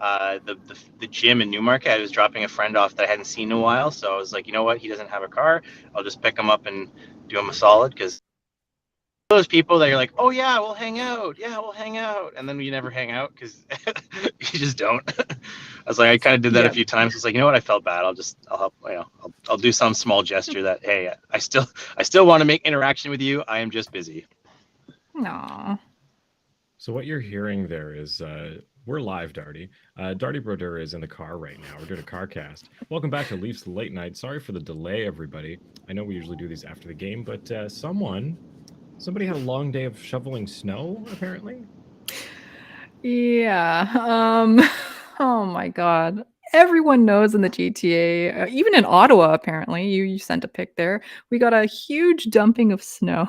the gym in Newmarket. I was dropping a friend off that I hadn't seen in a while, so I was like, you know what? He doesn't have a car. I'll just pick him up and do him a solid because those people that you're like, oh yeah, we'll hang out. Yeah, we'll hang out, and then you never hang out because you just don't. I was like, I kind of did that a Yeah. few times. It's like, you know what? I felt bad. I'll help. I'll do some small gesture that, hey, I still want to make interaction with you. I am just busy. Aw. So what you're hearing there is we're live, Darty. Darty Brodeur is in the car right now. We're doing a car cast. Welcome back to Leafs Late Night. Sorry for the delay, everybody. I know we usually do these after the game, but somebody had a long day of shoveling snow, apparently. Yeah. Oh my God. Everyone knows in the GTA, even in Ottawa, apparently, you sent a pic there. We got a huge dumping of snow,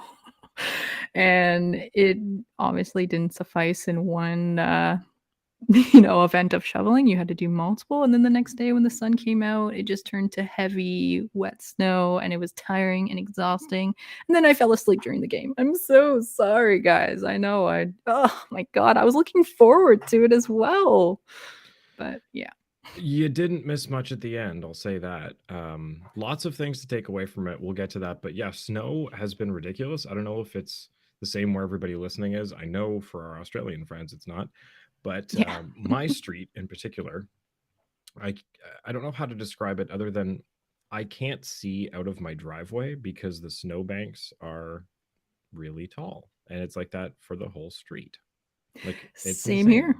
and it obviously didn't suffice in one, event of shoveling. You had to do multiple, and then the next day when the sun came out, it just turned to heavy, wet snow, and it was tiring and exhausting. And then I fell asleep during the game. I'm so sorry, guys. I know oh my God, I was looking forward to it as well. But yeah. You didn't miss much at the end, I'll say that. Lots of things to take away from it. We'll get to that. But yeah, snow has been ridiculous. I don't know if it's the same where everybody listening is. I know for our Australian friends, it's not. But Yeah. my street in particular, I I don't know how to describe it other than I can't see out of my driveway because the snowbanks are really tall, and it's like that for the whole street. Like it's Same insane. here.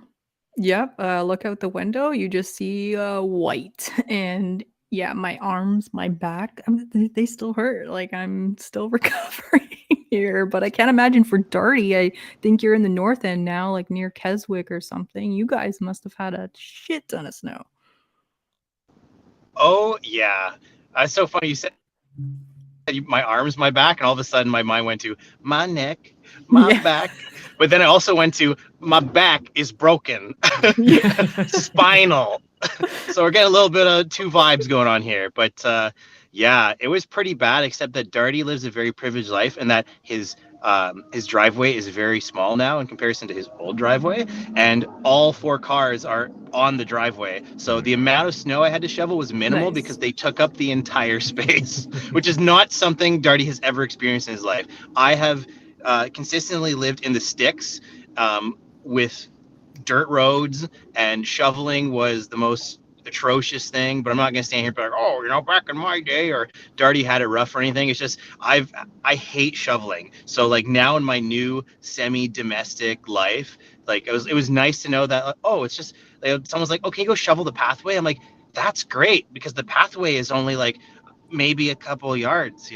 Yep. Look out the window, you just see white. And yeah, my arms, my back, they still hurt. Like I'm still recovering here. But I can't imagine for Darty. I think you're in the north end now, like near Keswick or something. You guys must have had a shit ton of snow. Oh yeah, it's so funny. You said my arms, my back, and all of a sudden my mind went to my neck, my Yeah. back, but then I also went to my back is broken, Yeah. spinal. So we're getting a little bit of two vibes going on here, but yeah, it was pretty bad. Except that Darty lives a very privileged life, and that his driveway is very small now in comparison to his old driveway, and all four cars are on the driveway. So the amount of snow I had to shovel was minimal Nice. because they took up the entire space, which is not something Darty has ever experienced in his life. I have consistently lived in the sticks with dirt roads, and shoveling was the most atrocious thing. But I'm not gonna stand here and be like, oh, back in my day, or Darty had it rough or anything. It's just I hate shoveling. So like now in my new semi-domestic life, like it was nice to know that oh, it's just like someone's like, okay, go shovel the pathway. I'm like, that's great because the pathway is only like maybe a couple of yards,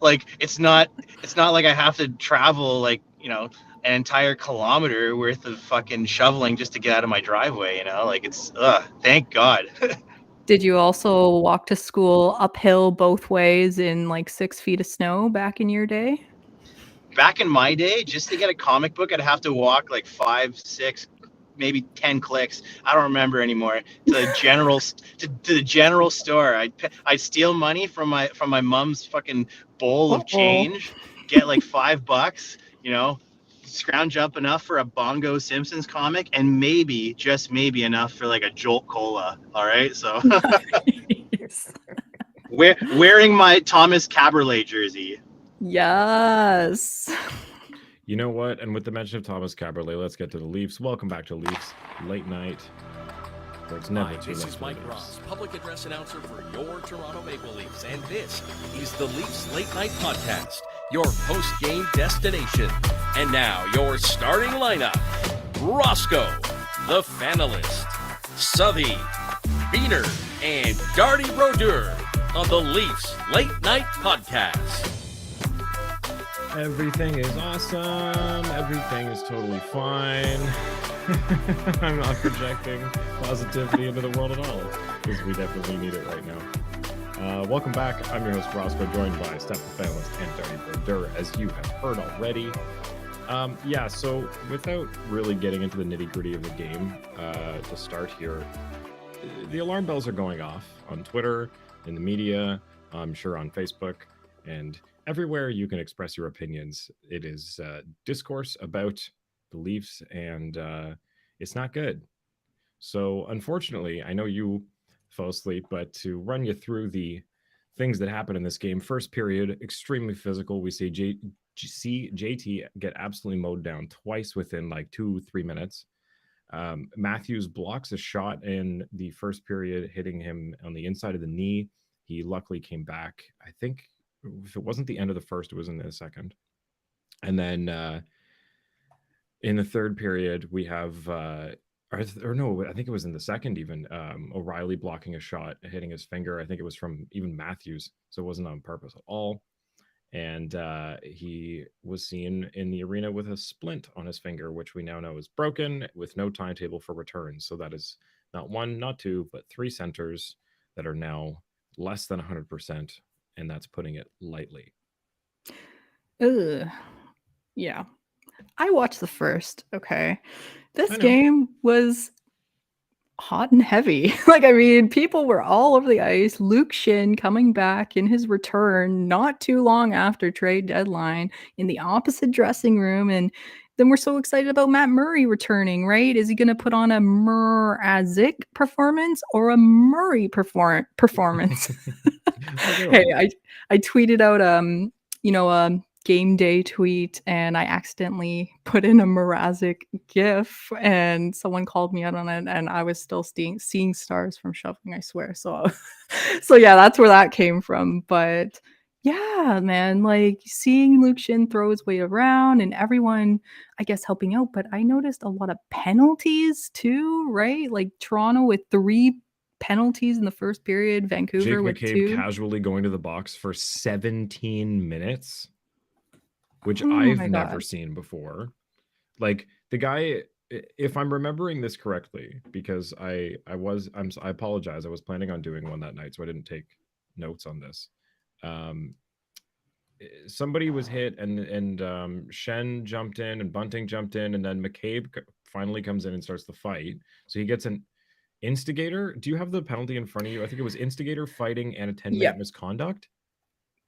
like it's not like I have to travel like an entire kilometer worth of fucking shoveling just to get out of my driveway, like it's thank God. Did you also walk to school uphill both ways in like 6 feet of snow back in your day? Back in my day, just to get a comic book, I'd have to walk like 5, 6, maybe 10 clicks. I don't remember anymore. To the general store. I'd steal money from my mom's fucking bowl of Uh-oh. change, get like $5, scrounge up enough for a Bongo Simpsons comic, and maybe, just maybe, enough for like a Jolt Cola. All right, so Nice. wearing my Thomas Caberlet jersey. Yes. You know what? And with the mention of Thomas Caberlet, let's get to the Leafs. Welcome back to Leafs Late Night, where it's never Hi, too this late is for Mike the Leafs. Ross, public address announcer for your Toronto Maple Leafs, and this is the Leafs Late Night Podcast, your post-game destination. And now, your starting lineup: Roscoe, the Fanalist, Southey, Beaner, and Darty Brodeur on the Leafs Late Night Podcast. Everything is awesome. Everything is totally fine. I'm not projecting positivity into the world at all, because we definitely need it right now. Welcome back. I'm your host, Roscoe, joined by Steph the Fanalist and Darty Brodeur, as you have heard already. So without really getting into the nitty-gritty of the game, to start here, the alarm bells are going off on Twitter, in the media, I'm sure on Facebook, and everywhere you can express your opinions. It is discourse about the Leafs, and it's not good. So unfortunately, I know you fell asleep, but to run you through the things that happen in this game, first period, extremely physical. We see JT get absolutely mowed down twice within like 2-3 minutes. Matthews blocks a shot in the first period, hitting him on the inside of the knee. He luckily came back. I think if it wasn't the end of the first, it was in the second. And then in the third period, we have, or no, I think it was in the second even, O'Reilly blocking a shot, hitting his finger. I think it was from even Matthews, so it wasn't on purpose at all. And he was seen in the arena with a splint on his finger, which we now know is broken, with no timetable for return. So that is not one, not two, but 3 centers that are now less than 100%, and that's putting it lightly. Ugh. Yeah. I watched the first. Okay. This I know. game was hot and heavy. Like, I mean, people were all over the ice. Luke Shin coming back in his return not too long after trade deadline in the opposite dressing room. And then we're so excited about Matt Murray returning, right? Is he going to put on a Mrazek performance or a Murray performance? Hey, I tweeted out game day tweet, and I accidentally put in a Mrazek gif, and someone called me out on it, and I was still seeing stars from shuffling, I swear. So so yeah, that's where that came from. But yeah, man, like seeing Luke Shin throw his weight around and everyone, I guess, helping out. But I noticed a lot of penalties too, right? Like Toronto with 3 penalties in the first period, Vancouver Jake with McCabe 2. casually going to the box for 17 minutes, which Oh I've my never God. seen before. Like the guy, if I'm remembering this correctly, because I apologize. I was planning on doing one that night, so I didn't take notes on this. Somebody was hit, and Shen jumped in, and Bunting jumped in, and then McCabe finally comes in and starts the fight. So he gets an instigator. Do you have the penalty in front of you? I think it was instigator, fighting, and a 10-minute Yep. misconduct.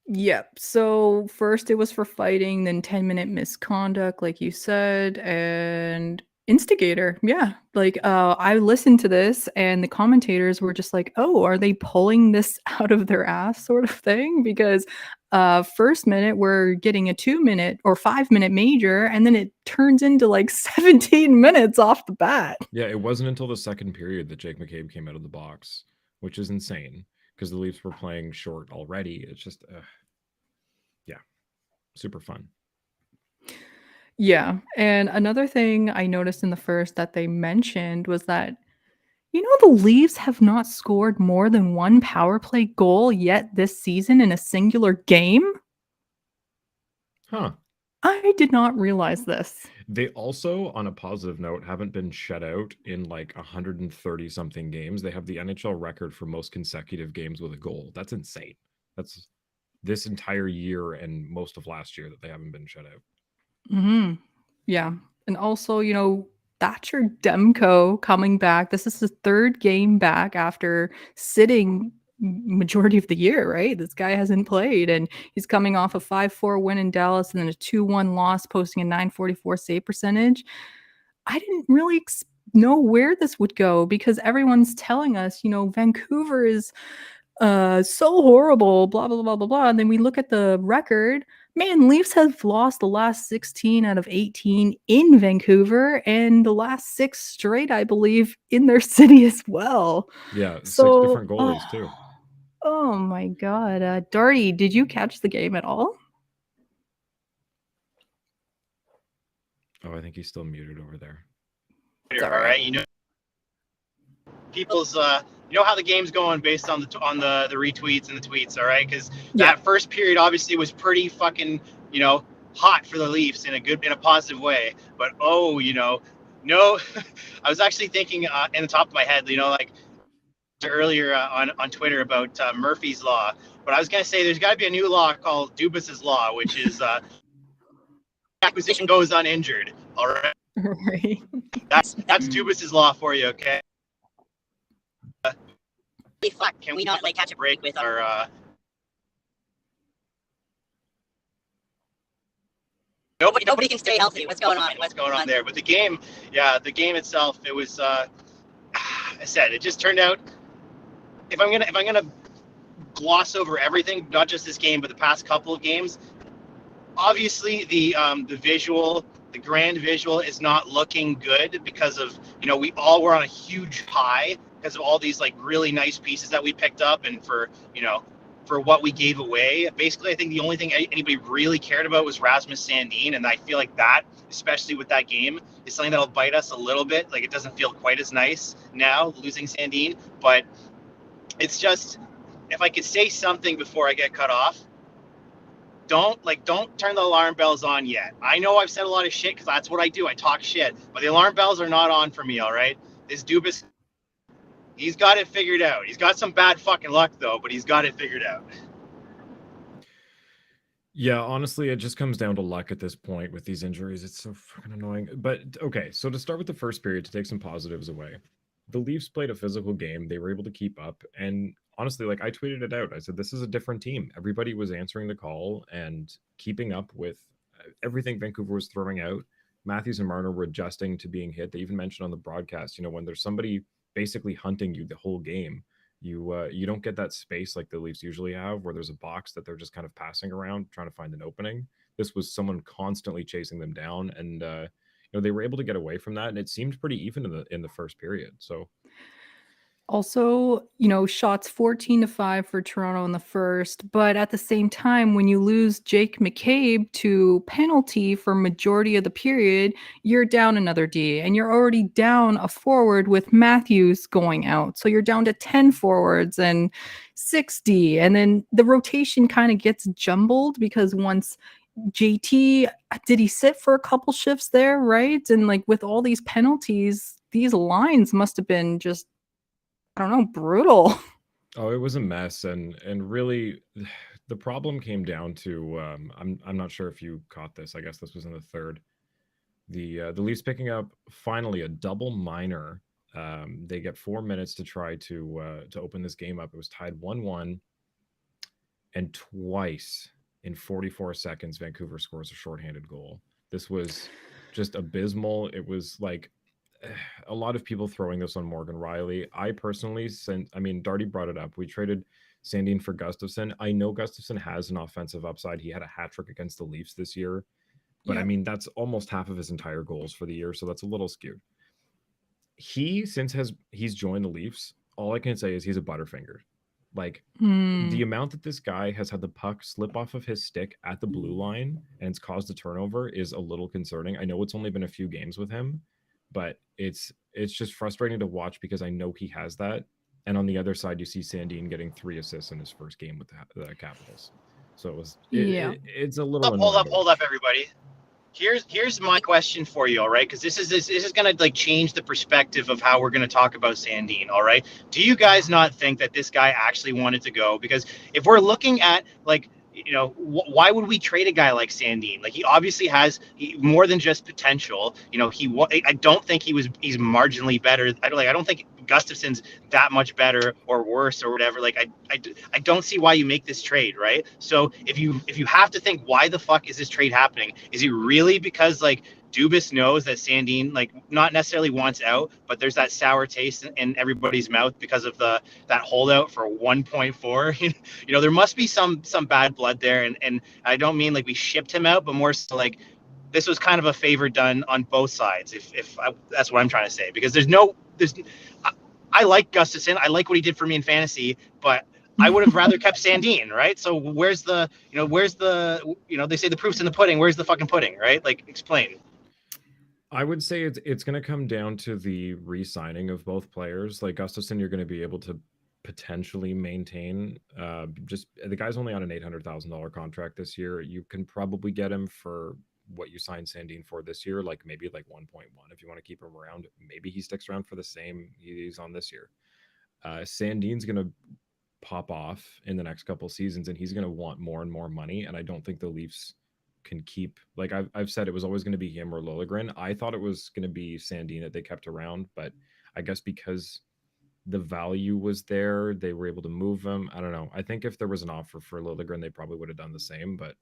Yep. So first it was for fighting, then 10-minute misconduct, like you said, and instigator. Yeah. Like I listened to this and the commentators were just like, "Oh, are they pulling this out of their ass sort of thing?" Because first minute we're getting a 2-minute or 5-minute major, and then it turns into like 17 minutes off the bat. Yeah, it wasn't until the second period that Jake McCabe came out of the box, which is insane because the Leafs were playing short already. It's just, yeah, super fun. Yeah. And another thing I noticed in the first that they mentioned was that, the Leafs have not scored more than 1 power play goal yet this season in a singular game. Huh. I did not realize this. They also, on a positive note, haven't been shut out in like 130 something games. They have the NHL record for most consecutive games with a goal. That's insane. That's this entire year and most of last year that they haven't been shut out. Mm-hmm. Yeah. And also, Thatcher Demko coming back. This is his 3rd game back after sitting majority of the year, right? This guy hasn't played, and he's coming off a 5-4 win in Dallas and then a 2-1 loss, posting a .944 save percentage. I didn't really know where this would go because everyone's telling us, Vancouver is so horrible, blah, blah, blah, blah, blah. And then we look at the record. Man, Leafs have lost the last 16 out of 18 in Vancouver and the last 6 straight, I believe, in their city as well. Yeah, 6 So, different goalies too. Oh my God. Darty, did you catch the game at all? Oh, I think he's still muted over there. All right, people's how the game's going based on the retweets and the tweets. All right, because that first period obviously was pretty fucking hot for the Leafs in a positive way. But no, I was actually thinking in the top of my head, like earlier on Twitter about Murphy's Law. But I was gonna say there's got to be a new law called Dubas's Law, which is acquisition goes uninjured. All right. Right. That's Dubas's Law for you, okay? Fuck, can we not catch a break with our Nobody can stay healthy. What's going on? What's going on there? But the game itself, it was. I said it just turned out. If I'm gonna gloss over everything, not just this game, but the past couple of games, obviously the visual, the grand visual is not looking good because of, we all were on a huge high because of all these like really nice pieces that we picked up, and for what we gave away. Basically, I think the only thing anybody really cared about was Rasmus Sandin, and I feel like that, especially with that game, is something that'll bite us a little bit. Like, it doesn't feel quite as nice now losing Sandin, but it's just, if I could say something before I get cut off, don't turn the alarm bells on yet. I know I've said a lot of shit because that's what I do. I talk shit, but the alarm bells are not on for me. All right, this Dubas, he's got it figured out. He's got some bad fucking luck though, but he's got it figured out. Yeah, honestly, it just comes down to luck at this point with these injuries. It's so fucking annoying. But okay, so to start with the first period, to take some positives away, the Leafs played a physical game. They were able to keep up. And honestly, like, I tweeted it out. I said, this is a different team. Everybody was answering the call and keeping up with everything Vancouver was throwing out. Matthews and Marner were adjusting to being hit. They even mentioned on the broadcast, when there's somebody basically hunting you the whole game, you don't get that space like the Leafs usually have, where there's a box that they're just kind of passing around trying to find an opening. This was someone constantly chasing them down, and they were able to get away from that, and it seemed pretty even in the first period. So also, shots 14-5 for Toronto in the first, but at the same time, when you lose Jake McCabe to penalty for majority of the period, you're down another D, and you're already down a forward with Matthews going out. So you're down to 10 forwards and 6D, and then the rotation kind of gets jumbled because once JT, did he sit for a couple shifts there, right? And like with all these penalties, these lines must have been just, I don't know, brutal. Oh, it was a mess, and really, the problem came down to I'm not sure if you caught this. I guess this was in the third. The Leafs picking up finally a double minor. They get 4 minutes to try to open this game up. It was tied 1-1, and twice in 44 seconds, Vancouver scores a shorthanded goal. This was just abysmal. It was like a lot of people throwing this on Morgan Riley. I personally, Darty brought it up. We traded Sandin for Gustafsson. I know Gustafsson has an offensive upside. He had a hat trick against the Leafs this year, but Yeah. that's almost half of his entire goals for the year, so that's a little skewed. Since he's joined the Leafs, all I can say is he's a butterfinger. Like, the amount that this guy has had the puck slip off of his stick at the blue line and it's caused a turnover is a little concerning. I know it's only been a few games with him, but it's just frustrating to watch because I know he has that. And on the other side, you see Sandin getting 3 assists in his first game with the Capitals. So it's a little Hold up, everybody. Here's my question for you, all right? Because this is gonna like change the perspective of how we're gonna talk about Sandin, all right? Do you guys not think that this guy actually wanted to go? Because if we're looking at like, why would we trade a guy like Sandin? Like, he obviously has more than just potential. I don't think he's marginally better. I don't think Gustafsson's that much better or worse or whatever. Like, I don't see why you make this trade, right? So if you have to think, why the fuck is this trade happening? Is it really because like Dubas knows that Sandin like not necessarily wants out, but there's that sour taste in everybody's mouth because of that holdout for 1.4? There must be some bad blood there, and I don't mean like we shipped him out, but more so like this was kind of a favor done on both sides. That's what I'm trying to say, because I like Gustafsson. I like what he did for me in fantasy, but I would have rather kept Sandin, right? So they say the proof's in the pudding. Where's the fucking pudding, right? Like, explain. I would say it's going to come down to the re-signing of both players. Like Gustafsson, you're going to be able to potentially maintain. Just the guy's only on an $800,000 contract this year. You can probably get him for what you signed Sandin for this year, like maybe like 1.1 if you want to keep him around. Maybe he sticks around for the same he's on this year. Sandin's going to pop off in the next couple seasons, and he's going to want more and more money. And I don't think the Leafs can keep, like I've said, it was always going to be him or Liljegren. I thought it was going to be Sandin that they kept around, but I guess because the value was there, they were able to move him. I don't know. I think if there was an offer for Liljegren, they probably would have done the same, but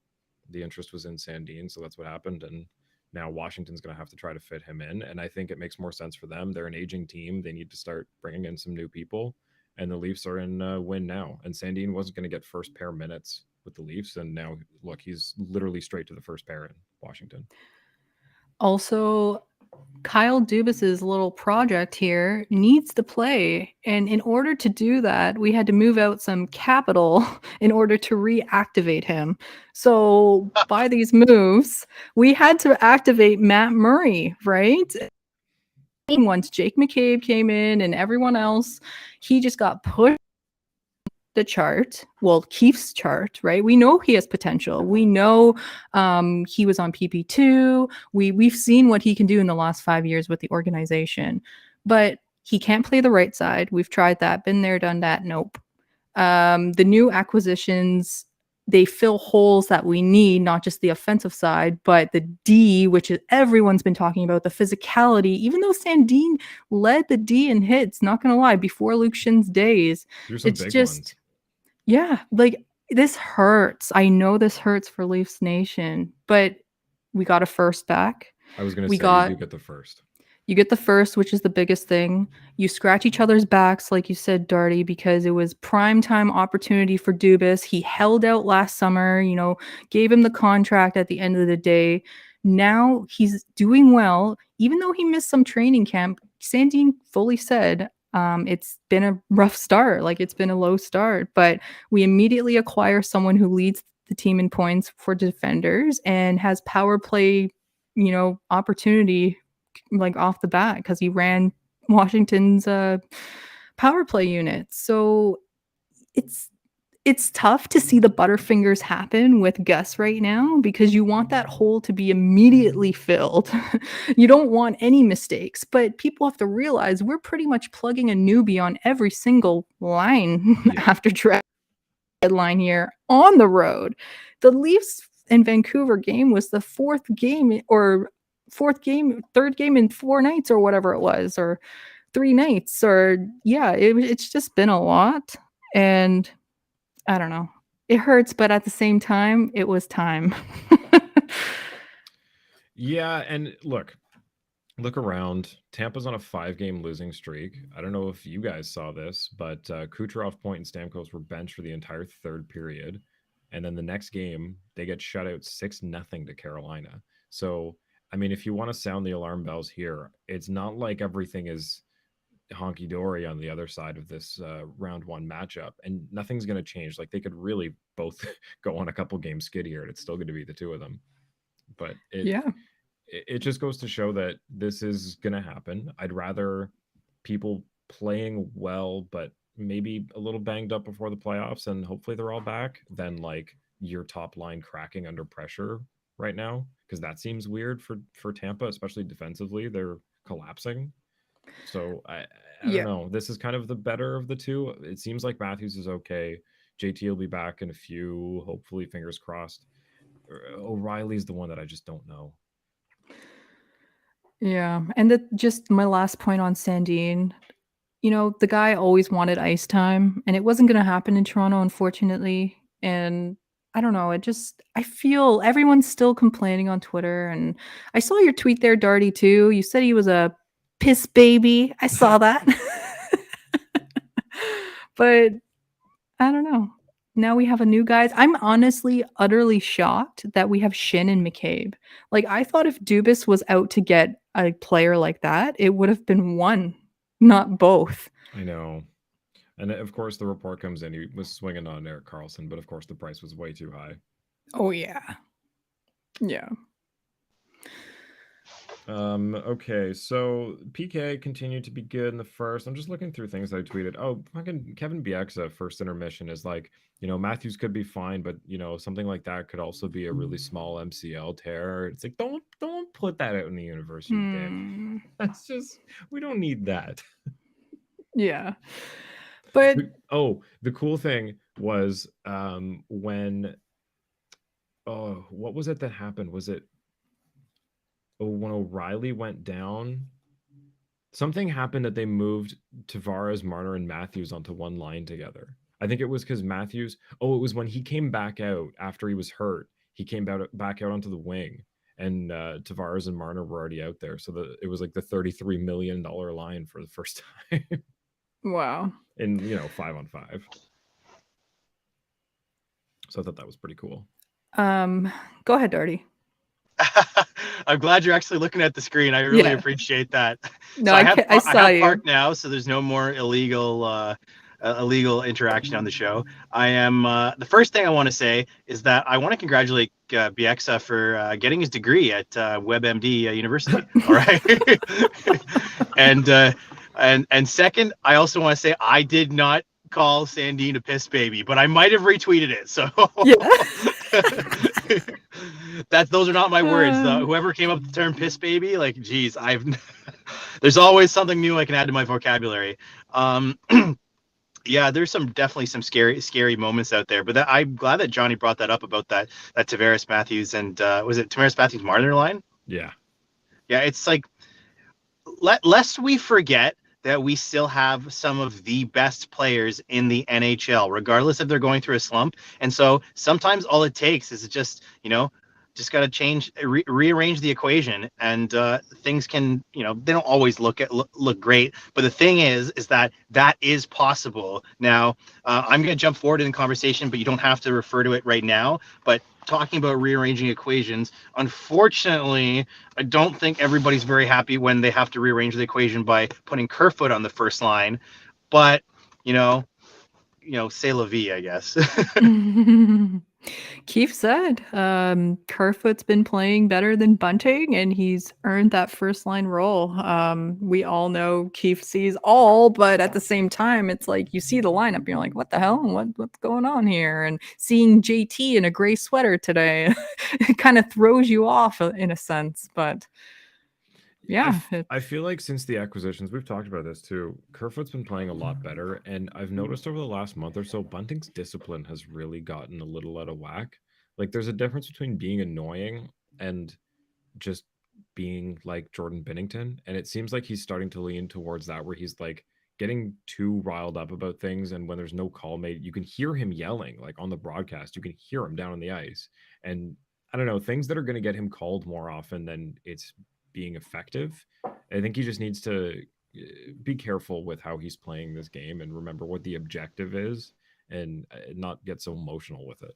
the interest was in Sandin, so that's what happened. And now Washington's going to have to try to fit him in. And I think it makes more sense for them. They're an aging team. They need to start bringing in some new people. And the Leafs are in win now. And Sandin wasn't going to get first pair minutes with the Leafs. And now, look, he's literally straight to the first pair in Washington. Also, Kyle Dubas's little project here needs to play. And in order to do that, we had to move out some capital in order to reactivate him. So by these moves, we had to activate Matt Murray, right? Once Jake McCabe came in and everyone else, he just got pushed the chart, well, Keefe's chart, right? We know he has potential. We know he was on PP2. We've seen what he can do in the last 5 years with the organization, but he can't play the right side. We've tried that, been there, done that. Nope. The new acquisitions, they fill holes that we need, not just the offensive side, but the D, which is everyone's been talking about, the physicality. Even though Sandin led the D in hits, not gonna lie, before Luke Shin's days, it's just ones. Yeah, like this hurts. I know this hurts for Leafs Nation, but we got a first back. I was gonna say you do get the first. You get the first, which is the biggest thing. You scratch each other's backs, like you said, Darty, because it was prime time opportunity for Dubas. He held out last summer, gave him the contract at the end of the day. Now he's doing well, even though he missed some training camp. Sandin fully said it's been a rough start, like it's been a low start, but we immediately acquire someone who leads the team in points for defenders and has power play, opportunity like off the bat because he ran Washington's power play unit. So it's tough to see the Butterfingers happen with Gus right now because you want that hole to be immediately filled. You don't want any mistakes, but people have to realize we're pretty much plugging a newbie on every single line after trade deadline here on the road. The Leafs and Vancouver game was the third game in 4 nights or whatever it was, or 3 nights, or it's just been a lot. And I don't know. It hurts, but at the same time, it was time. Yeah, and look around. Tampa's on a 5-game losing streak. I don't know if you guys saw this, but Kucherov, Point, and Stamkos were benched for the entire third period. And then the next game, they get shut out 6-0 to Carolina. So, I mean, if you want to sound the alarm bells here, it's not like everything is honky-dory on the other side of this round 1 matchup, and nothing's going to change. Like, they could really both go on a couple game skid here, and it's still going to be the two of them. But it just goes to show that this is going to happen. I'd rather people playing well, but maybe a little banged up before the playoffs, and hopefully they're all back, than like your top line cracking under pressure right now, because that seems weird for Tampa, especially defensively. They're collapsing. So I don't know. This is kind of the better of the two. It seems like Matthews is okay. JT will be back in a few, hopefully, fingers crossed. O'Reilly's the one that I just don't know. Yeah, and just my last point on Sandin, the guy always wanted ice time, and it wasn't going to happen in Toronto, unfortunately. And I don't know, I feel everyone's still complaining on Twitter, and I saw your tweet there, Darty, too. You said he was a piss baby. I saw that. But I don't know. Now we have a new guy. I'm honestly utterly shocked that we have Shin and McCabe. Like, I thought if Dubas was out to get a player like that, it would have been one, not both. I know. And of course, the report comes in. He was swinging on Erik Karlsson, but of course, the price was way too high. Oh, yeah. Yeah. Okay, so PK continued to be good in the first. I'm just looking through things I tweeted. Oh, fucking Kevin Bieksa, first intermission, is like, Matthews could be fine, but something like that could also be a really small MCL tear. It's like, don't put that out in the universe, you dick. That's just, we don't need that. Yeah. But the cool thing was when what was it that happened? Was it when O'Reilly went down, something happened that they moved Tavares, Marner, and Matthews onto one line together. I think it was because Matthews, it was when he came back out after he was hurt. he came back out onto the wing, and Tavares and Marner were already out there. So it was like the $33 million line for the first time Wow. in 5-on-5. So I thought that was pretty cool. Go ahead, Darty. I'm glad you're actually looking at the screen. I really Yeah. appreciate that. No, So I I saw have you. parked now, so there's no more illegal interaction on the show. I am the first thing I want to say is that I want to congratulate Bieksa for getting his degree at WebMD University. All right, and second, I also want to say I did not call Sandine a piss baby, but I might have retweeted it. So Yeah. those are not my words. Whoever came up with the term piss baby, like, geez, there's always something new I can add to my vocabulary. Yeah, there's definitely some scary moments out there, but I'm glad that Johnny brought that up about that Tavares Matthews and was it Tavares Matthews Marner line? Yeah. It's like lest we forget that we still have some of the best players in the NHL, regardless if they're going through a slump. And so sometimes all it takes is just got to change, rearrange the equation, and things can, they don't always look great. But the thing is that is possible. Now, I'm going to jump forward in the conversation, but you don't have to refer to it right now. But talking about rearranging equations, unfortunately, I don't think everybody's very happy when they have to rearrange the equation by putting Kerfoot on the first line. But, c'est la vie, I guess. Keith said Kerfoot's been playing better than Bunting, and he's earned that first line role. We all know Keith sees all, but at the same time, it's like you see the lineup, and you're like, what the hell? What's going on here? And seeing JT in a gray sweater today, it kind of throws you off in a sense. But yeah, I feel like since the acquisitions, we've talked about this too, Kerfoot's been playing a lot better, and I've noticed over the last month or so, Bunting's discipline has really gotten a little out of whack. Like, there's a difference between being annoying and just being like Jordan Binnington, and it seems like he's starting to lean towards that, where he's like getting too riled up about things, and when there's no call made, you can hear him yelling, like on the broadcast, you can hear him down on the ice, and I don't know, things that are going to get him called more often than it's being effective. I think he just needs to be careful with how he's playing this game and remember what the objective is, and not get so emotional with it.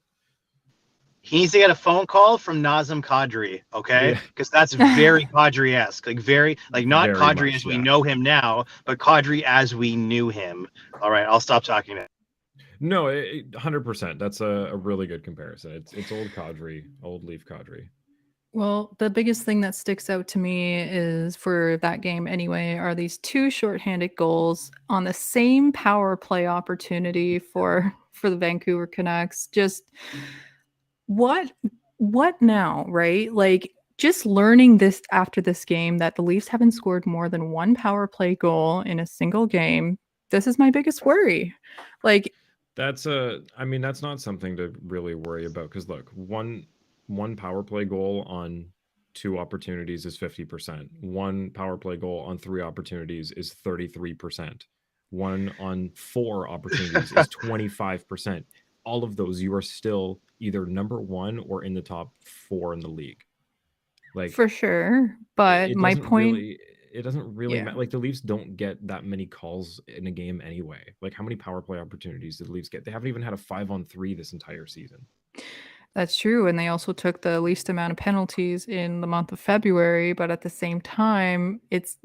He needs to get a phone call from Nazem Kadri, okay? Because that's very Kadri-esque, not very Kadri much, as we know him now, but Kadri as we knew him. All right, I'll stop talking now. No, 100%. That's a really good comparison. It's old Kadri, old Leaf Kadri. Well, the biggest thing that sticks out to me is for that game anyway, are these two shorthanded goals on the same power play opportunity for the Vancouver Canucks. Just what now, right? Like, just learning this after this game that the Leafs haven't scored more than one power play goal in a single game. This is my biggest worry. Like, that's not something to really worry about, because look, one power play goal on 2 opportunities is 50%. One power play goal on 3 opportunities is 33%. One on 4 opportunities is 25%. All of those, you are still either number 1 or in the top 4 in the league. Like, for sure. But my point, it doesn't really matter. Like, the Leafs don't get that many calls in a game anyway. Like, how many power play opportunities did the Leafs get? They haven't even had a 5-on-3 this entire season. That's true. And they also took the least amount of penalties in the month of February. But at the same time, it's,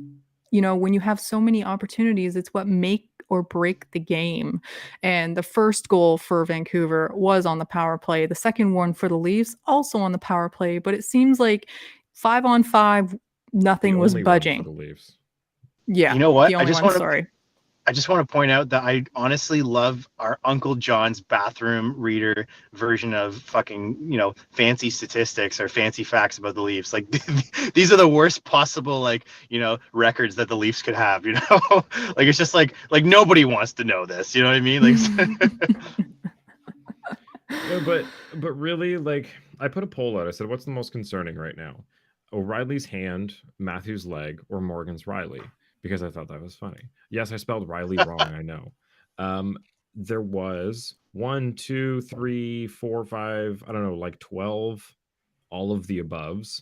when you have so many opportunities, it's what make or break the game. And the first goal for Vancouver was on the power play. The second one for the Leafs, also on the power play. But it seems like 5-on-5, nothing was budging. For the Leafs. Yeah. You know what? I just want to point out that I honestly love our Uncle John's bathroom reader version of fucking, fancy statistics or fancy facts about the Leafs. Like, these are the worst possible, records that the Leafs could have, Like, it's just like nobody wants to know this, you know what I mean? Like, yeah, but really, like, I put a poll out. I said, what's the most concerning right now? O'Reilly's hand, Matthews' leg, or Morgan's Riley? Because I thought that was funny. Yes, I spelled Riley wrong, I know. there was 1, 2, 3, 4, 5, I don't know, like 12, all of the aboves,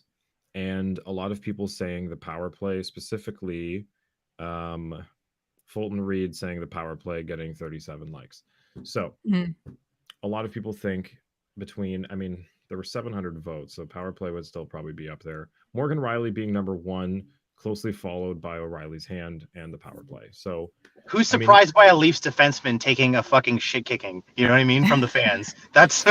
and a lot of people saying the power play, specifically um, Fulton Reed saying the power play getting 37 likes. So Mm. a lot of people think between, I mean, there were 700 votes, so power play would still probably be up there. Morgan Riley being number one, closely followed by O'Reilly's hand and the power play. So Who's I mean, surprised by a Leafs defenseman taking a fucking shit kicking? You know what I mean? From the fans. That's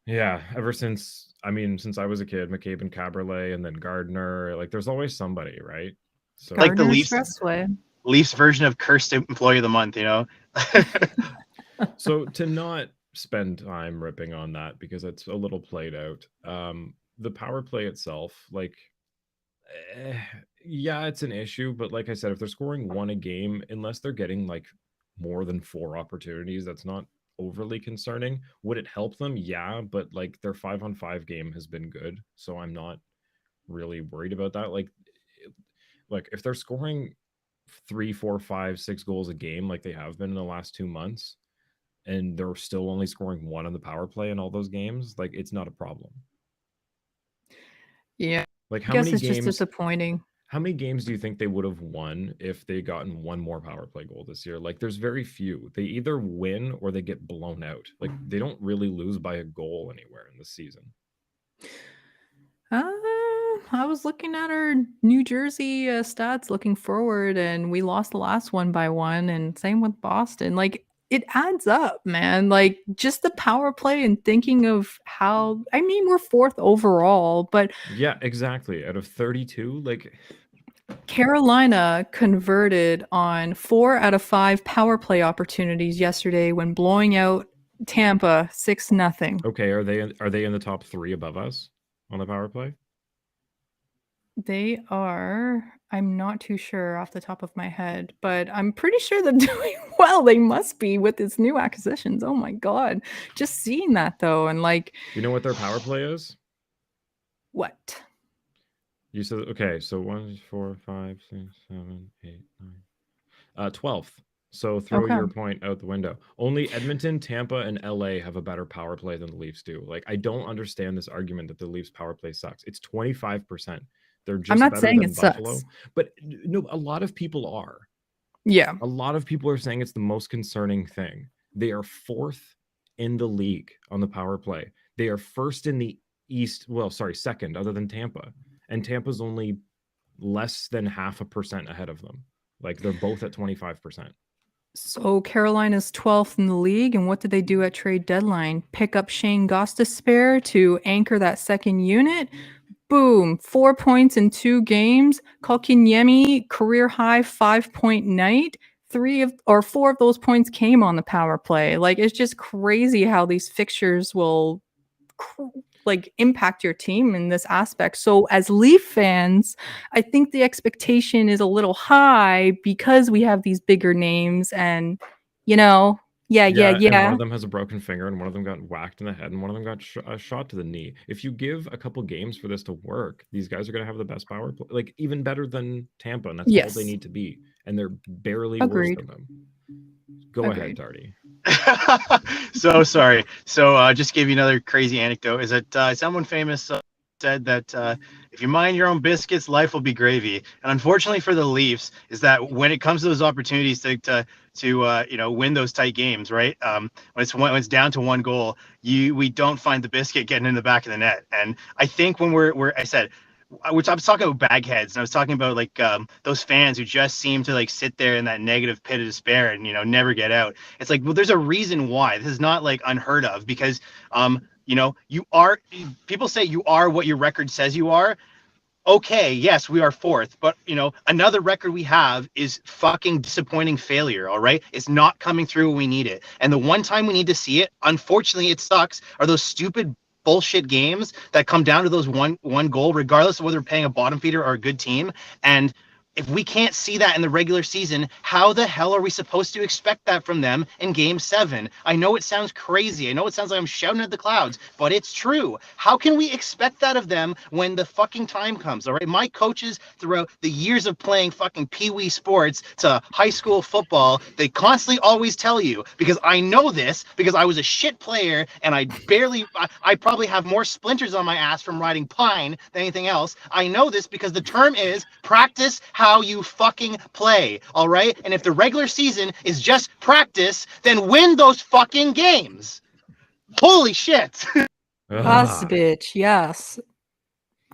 yeah, ever since, I mean, since I was a kid, McCabe and Caberlet, and then Gardner, like there's always somebody, right? So Like the Gardner Leafs- Expressway. Leafs version of cursed employee of the month, you know? so to not spend time ripping on that because it's a little played out. The power play itself, like, eh, yeah, it's an issue, but like I said, if they're scoring one a game, unless they're getting like more than 4 opportunities, that's not overly concerning. Would it help them? Yeah, but like their 5-on-5 game has been good, so I'm not really worried about that. Like if they're scoring 3, 4, 5, 6 goals a game like they have been in the last 2 months, and they're still only scoring 1 on the power play in all those games, like it's not a problem. Yeah. Like I guess it's just disappointing. how many games do you think they would have won if they gotten 1 more power play goal this year? Like there's very few. They either win or they get blown out. Like they don't really lose by a goal anywhere in this season. I was looking at our New Jersey stats looking forward, and we lost the last one by 1, and same with Boston. Like it adds up, man. Like just the power play and thinking of how, I mean, we're 4th overall, but Yeah, exactly. Out of 32, like Carolina converted on 4 out of 5 power play opportunities yesterday when blowing out Tampa 6-0. okay, are they in the top 3 above us on the power play? They are. I'm not too sure off the top of my head, but I'm pretty sure they're doing well. They must be with its new acquisitions. Oh my god. Just seeing that though, and like, You know what their power play is? what? You said okay, so 1, 4, 5, 6, 7, 8, 9. 12th. So throw Okay. your point out the window. Only Edmonton, Tampa, and LA have a better power play than the Leafs do. Like I don't understand this argument that the Leafs power play sucks. It's 25%. They're just I'm not better saying than it Buffalo. sucks. But no, a lot of people are. Yeah. A lot of people are saying it's the most concerning thing. They are 4th in the league on the power play. They are 1st in the East. Well, sorry, 2nd, other than Tampa. And Tampa's only less than 0.5% ahead of them. Like they're both at 25%. So Carolina's 12th in the league, and what did they do at trade deadline? Pick up Shane Gostisbehere to anchor that second unit. Boom, 4 points in 2 games. Kotkaniemi, career high 5-point night. 4 of those points came on the power play. Like it's just crazy how these fixtures will like impact your team in this aspect. So as Leaf fans, I think the expectation is a little high because we have these bigger names, and you know, And one yeah. of them has a broken finger, and one of them got whacked in the head, and one of them got a shot to the knee. If you give a couple games for this to work, these guys are going to have the best power play, like even better than Tampa, and that's all they Yes. need to be. And they're barely Agreed. worse than them. Go ahead, Agreed. Darty. So sorry. So just give you another crazy anecdote. Is that someone famous said that if you mind your own biscuits, life will be gravy. And unfortunately for the Leafs, is that when it comes to those opportunities to win those tight games, right? When it's down to 1 goal, we don't find the biscuit getting in the back of the net. And I think when I was talking about bagheads, and I was talking about like those fans who just seem to like sit there in that negative pit of despair and never get out. It's like, well, there's a reason why. This is not like unheard of, because people say you are what your record says you are. Okay, yes, we are 4th, but another record we have is fucking disappointing failure. All right, it's not coming through when we need it, and the one time we need to see it, unfortunately, it sucks. Are those stupid bullshit games that come down to those one goal, regardless of whether we're playing a bottom feeder or a good team. And if we can't see that in the regular season, how the hell are we supposed to expect that from them in game 7? I know it sounds crazy. I know it sounds like I'm shouting at the clouds, but it's true. How can we expect that of them when the fucking time comes? All right. My coaches throughout the years of playing fucking pee-wee sports to high school football, they constantly always tell you, because I know this, because I was a shit player and I probably have more splinters on my ass from riding pine than anything else. I know this because the term is practice how you fucking play, all right? And if the regular season is just practice, then win those fucking games. Holy shit. Us, Ah. bitch. Yes.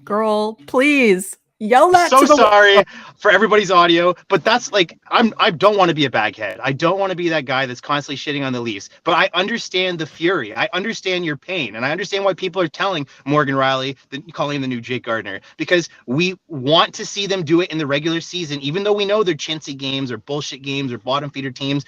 Girl, please. Yell that So to the sorry for everybody's audio, but that's like I don't want to be a baghead. I don't want to be that guy that's constantly shitting on the Leafs. But I understand the fury. I understand your pain, and I understand why people are telling Morgan Riley, calling him the new Jake Gardner, because we want to see them do it in the regular season, even though we know they're chintzy games or bullshit games or bottom feeder teams.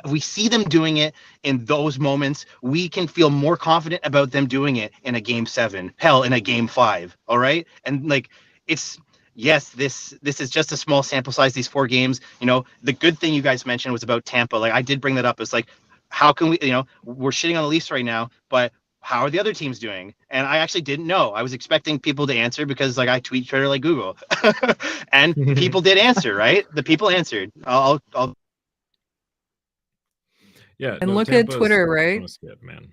We see them doing it in those moments. We can feel more confident about them doing it in a game 7, hell, in a game 5. All right. And like, it's, yes, this is just a small sample size, these 4 games. You know, the good thing you guys mentioned was about Tampa. Like, I did bring that up. It's like, how can we, you know, we're shitting on the Leafs right now, but how are the other teams doing? And I actually didn't know. I was expecting people to answer because like I tweet Twitter like Google. And people did answer, right? The people answered. I'll Yeah, And no, look at Tampa's Twitter, right? on a skid, man.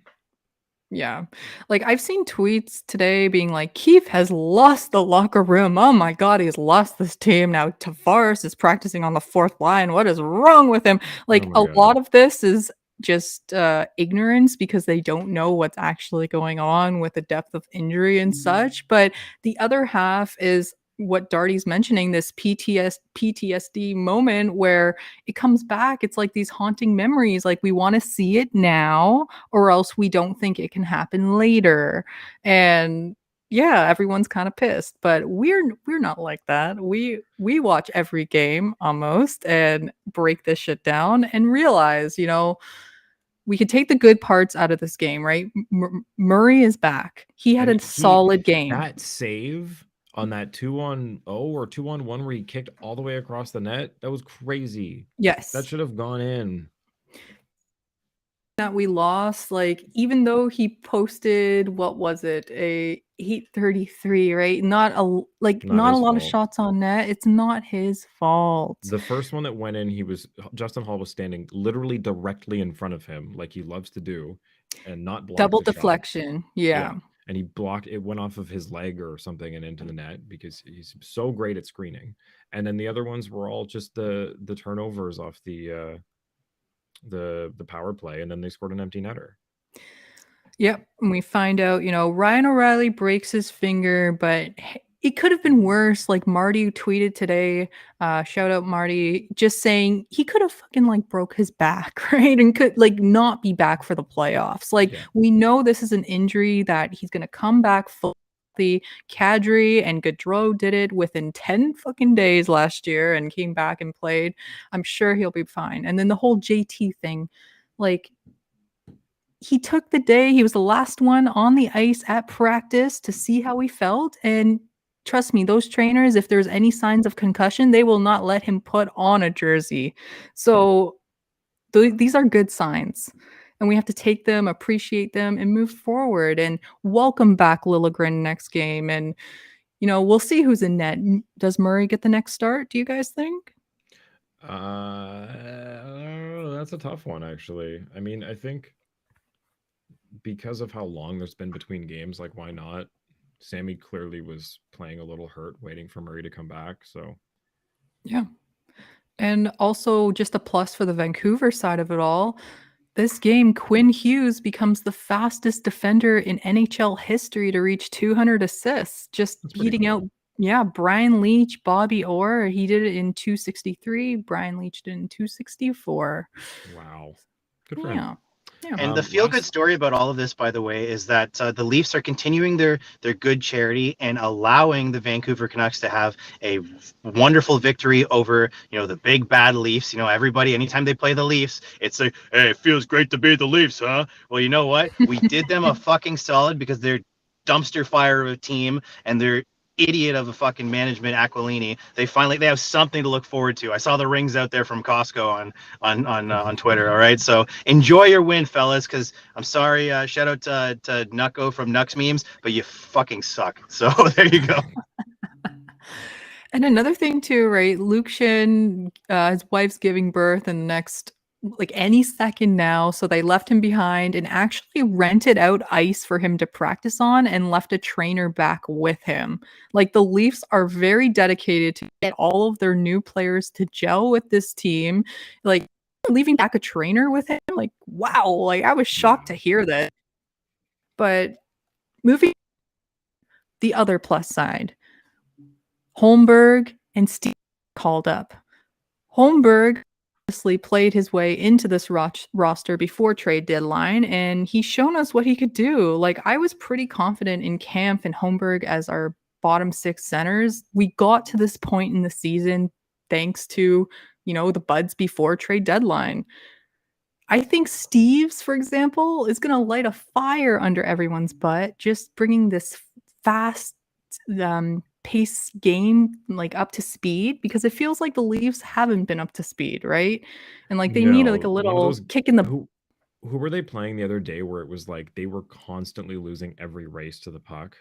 Yeah. Like I've seen tweets today being like, Keith has lost the locker room. Oh my God, he's lost this team. Now Tavares is practicing on the 4th line. What is wrong with him? Like Oh my a God. lot of this is just ignorance because they don't know what's actually going on with the depth of injury and such. But the other half is what Darty's mentioning, this PTSD moment where it comes back. It's like these haunting memories. Like we want to see it now, or else we don't think it can happen later. And yeah, everyone's kind of pissed, but we're not like that. We watch every game almost and break this shit down and realize, you know, we could take the good parts out of this game, right? Murray is back. He had a solid game. That save on that 2-on-0 or 2-on-1 where he kicked all the way across the net, that was crazy. Yes. That should have gone in. That we lost, like even though he posted, what was it, a 833, right? Not a lot of shots on net. It's not his fault. The first one that went in, Justin Hall was standing literally directly in front of him, like he loves to do, and not block double the shot. deflection. Yeah. And he blocked it, went off of his leg or something and into the net because he's so great at screening. And then the other ones were all just the turnovers off the power play, and then they scored an empty netter. Yep. And we find out, you know, Ryan O'Reilly breaks his finger, but it could have been worse. Like Marty tweeted today, shout out Marty, just saying he could have fucking like broke his back, right? And could like not be back for the playoffs. Like we know this is an injury that he's going to come back full. The Kadri and Gaudreau did it within 10 fucking days last year and came back and played. I'm sure he'll be fine. And then the whole JT thing, like he took the day, he was the last one on the ice at practice to see how he felt. And trust me, those trainers, if there's any signs of concussion, they will not let him put on a jersey. So these are good signs. And we have to take them, appreciate them, and move forward. And welcome back Liljegren next game. And, you know, we'll see who's in net. Does Murray get the next start, do you guys think? That's a tough one, actually. I mean, I think because of how long there's been between games, like, why not? Sammy clearly was playing a little hurt, waiting for Murray to come back, so. Yeah. And also just a plus for the Vancouver side of it all. This game, Quinn Hughes becomes the fastest defender in NHL history to reach 200 assists, just beating out, Brian Leetch, Bobby Orr. He did it in 263. Brian Leetch did it in 264. Wow. Good for him. Yeah. And the feel-good story about all of this, by the way, is that the Leafs are continuing their good charity and allowing the Vancouver Canucks to have a wonderful victory over, you know, the big bad Leafs. You know, everybody, anytime they play the Leafs, it's like, hey, it feels great to be the Leafs, huh? Well, you know what? We did them a fucking solid because they're dumpster fire of a team, and they're idiot of a fucking management, Aquilini, they have something to look forward to. I saw the rings out there from Costco on Twitter. All right, so enjoy your win, fellas. Because I'm sorry, shout out to Nucko from Nux Memes, but you fucking suck. So there you go. And another thing too, right? Luke Shin, his wife's giving birth in the next, like any second now. So they left him behind and actually rented out ice for him to practice on and left a trainer back with him. Like the Leafs are very dedicated to get all of their new players to gel with this team. Like leaving back a trainer with him, like wow, like I was shocked to hear that. But moving the other plus side, Holmberg and Steve called up. Holmberg obviously played his way into this roster before trade deadline, and he's shown us what he could do. Like, I was pretty confident in Kampf and Holmberg as our bottom six centers. We got to this point in the season thanks to, the buds before trade deadline. I think Steves, for example, is going to light a fire under everyone's butt, just bringing this fast pace game like up to speed, because it feels like the Leafs haven't been up to speed, right? And like they need like a little kick in the who were they playing the other day where it was like they were constantly losing every race to the puck?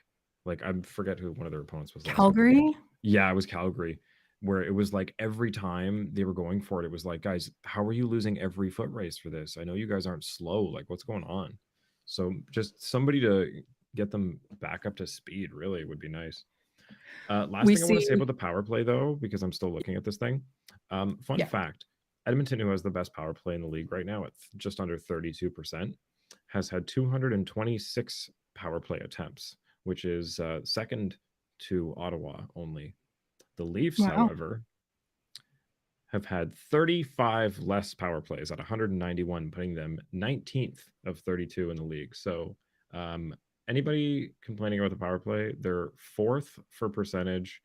Like I forget who one of their opponents was. Calgary? Yeah, it was Calgary, where it was like every time they were going for it was like, guys, how are you losing every foot race for this? I know you guys aren't slow. Like what's going on? So just somebody to get them back up to speed really would be nice. Last thing I want to say about the power play, though, because I'm still looking at this thing. Fun fact, Edmonton, who has the best power play in the league right now at just under 32%, has had 226 power play attempts, which is second to Ottawa only. The Leafs, however, have had 35 less power plays at 191, putting them 19th of 32 in the league. So anybody complaining about the power play, they're fourth for percentage,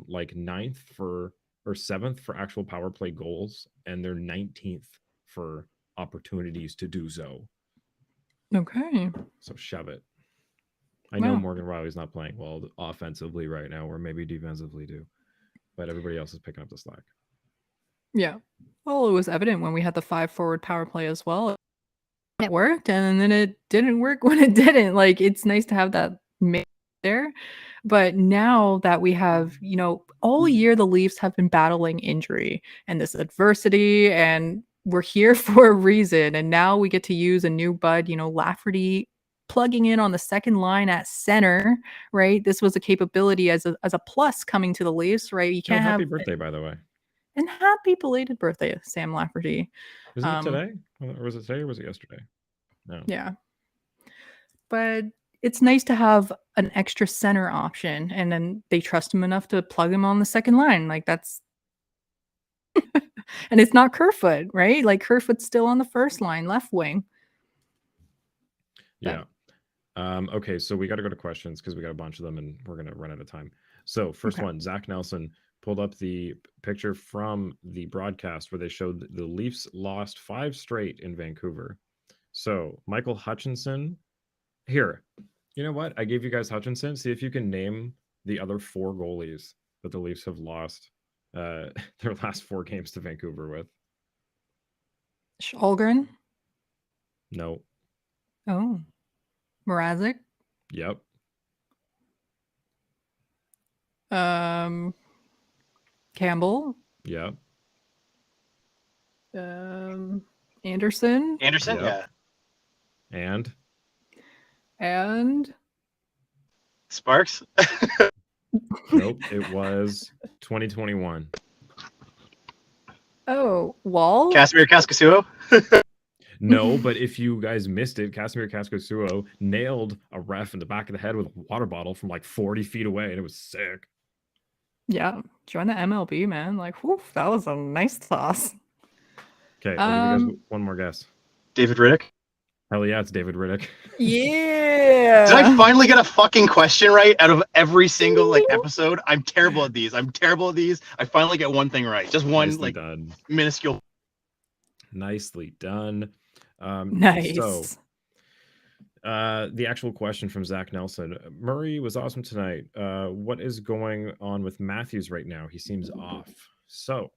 like ninth or seventh for actual power play goals, and they're 19th for opportunities to do so. Okay. So shove it. I know Morgan Riley's not playing well offensively right now, or maybe defensively too, but everybody else is picking up the slack. Yeah. Well, it was evident when we had the 5 forward power play as well. It worked, and then it didn't work when it didn't. Like, it's nice to have that mix there. But now that we have, all year the Leafs have been battling injury and this adversity, and we're here for a reason. And now we get to use a new bud, Lafferty plugging in on the second line at center, right? This was a capability as a plus coming to the Leafs, right? You can't happy birthday, by the way. And happy belated birthday, Sam Lafferty. Was it today? Or was it today or was it yesterday? No. Yeah. But it's nice to have an extra center option, and then they trust him enough to plug him on the second line. Like that's and it's not Kerfoot, right? Like Kerfoot's still on the first line, left wing. Yeah. Okay, so we got to go to questions because we got a bunch of them and we're going to run out of time. So first one, Zach Nelson pulled up the picture from the broadcast where they showed the Leafs lost 5 straight in Vancouver. So Michael Hutchinson, here, you know what? I gave you guys Hutchinson. See if you can name the other 4 goalies that the Leafs have lost their last 4 games to Vancouver with. Shalgren? No. Oh. Mrazek? Yep. Campbell? Yep. Anderson? Anderson, Yep. yeah. And Sparks? Nope, it was 2021. Oh, Wall? Casimir Kaskasuo? No, but if you guys missed it, Casimir Kaskasuo nailed a ref in the back of the head with a water bottle from like 40 feet away, and it was sick. Yeah, join the MLB, man. Like, whew, that was a nice toss. Okay, I'll give you guys one more guess. David Riddick? Hell yeah, it's David Riddick. Yeah. Did I finally get a fucking question right out of every single episode? I'm terrible at these. I finally get one thing right. Just one Nicely done. minuscule. Nicely done. Nice. So The actual question from Zach Nelson. Murray was awesome tonight. What is going on with Matthews right now? He seems off. So,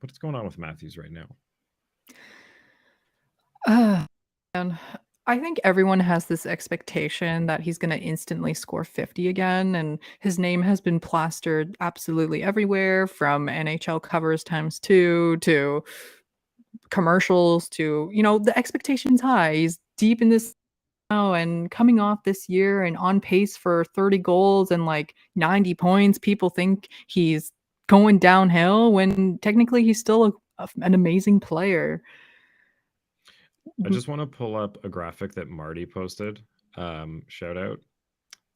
what's going on with Matthews right now? And I think everyone has this expectation that he's going to instantly score 50 again. And his name has been plastered absolutely everywhere, from NHL covers ×2 to commercials to, the expectation's high. He's deep in this now and coming off this year and on pace for 30 goals and like 90 points. People think he's going downhill when technically he's still an amazing player. I just want to pull up a graphic that Marty posted. Shout out.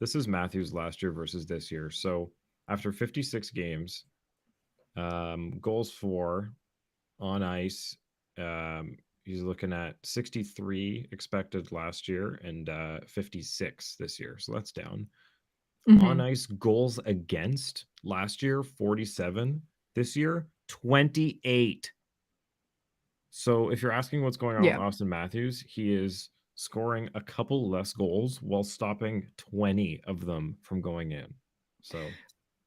This is Matthews last year versus this year. So after 56 games, goals for on ice, he's looking at 63 expected last year and 56 this year. So that's down. On ice goals against last year, 47. This year, 28. So if you're asking what's going on with Austin Matthews, he is scoring a couple less goals while stopping 20 of them from going in. So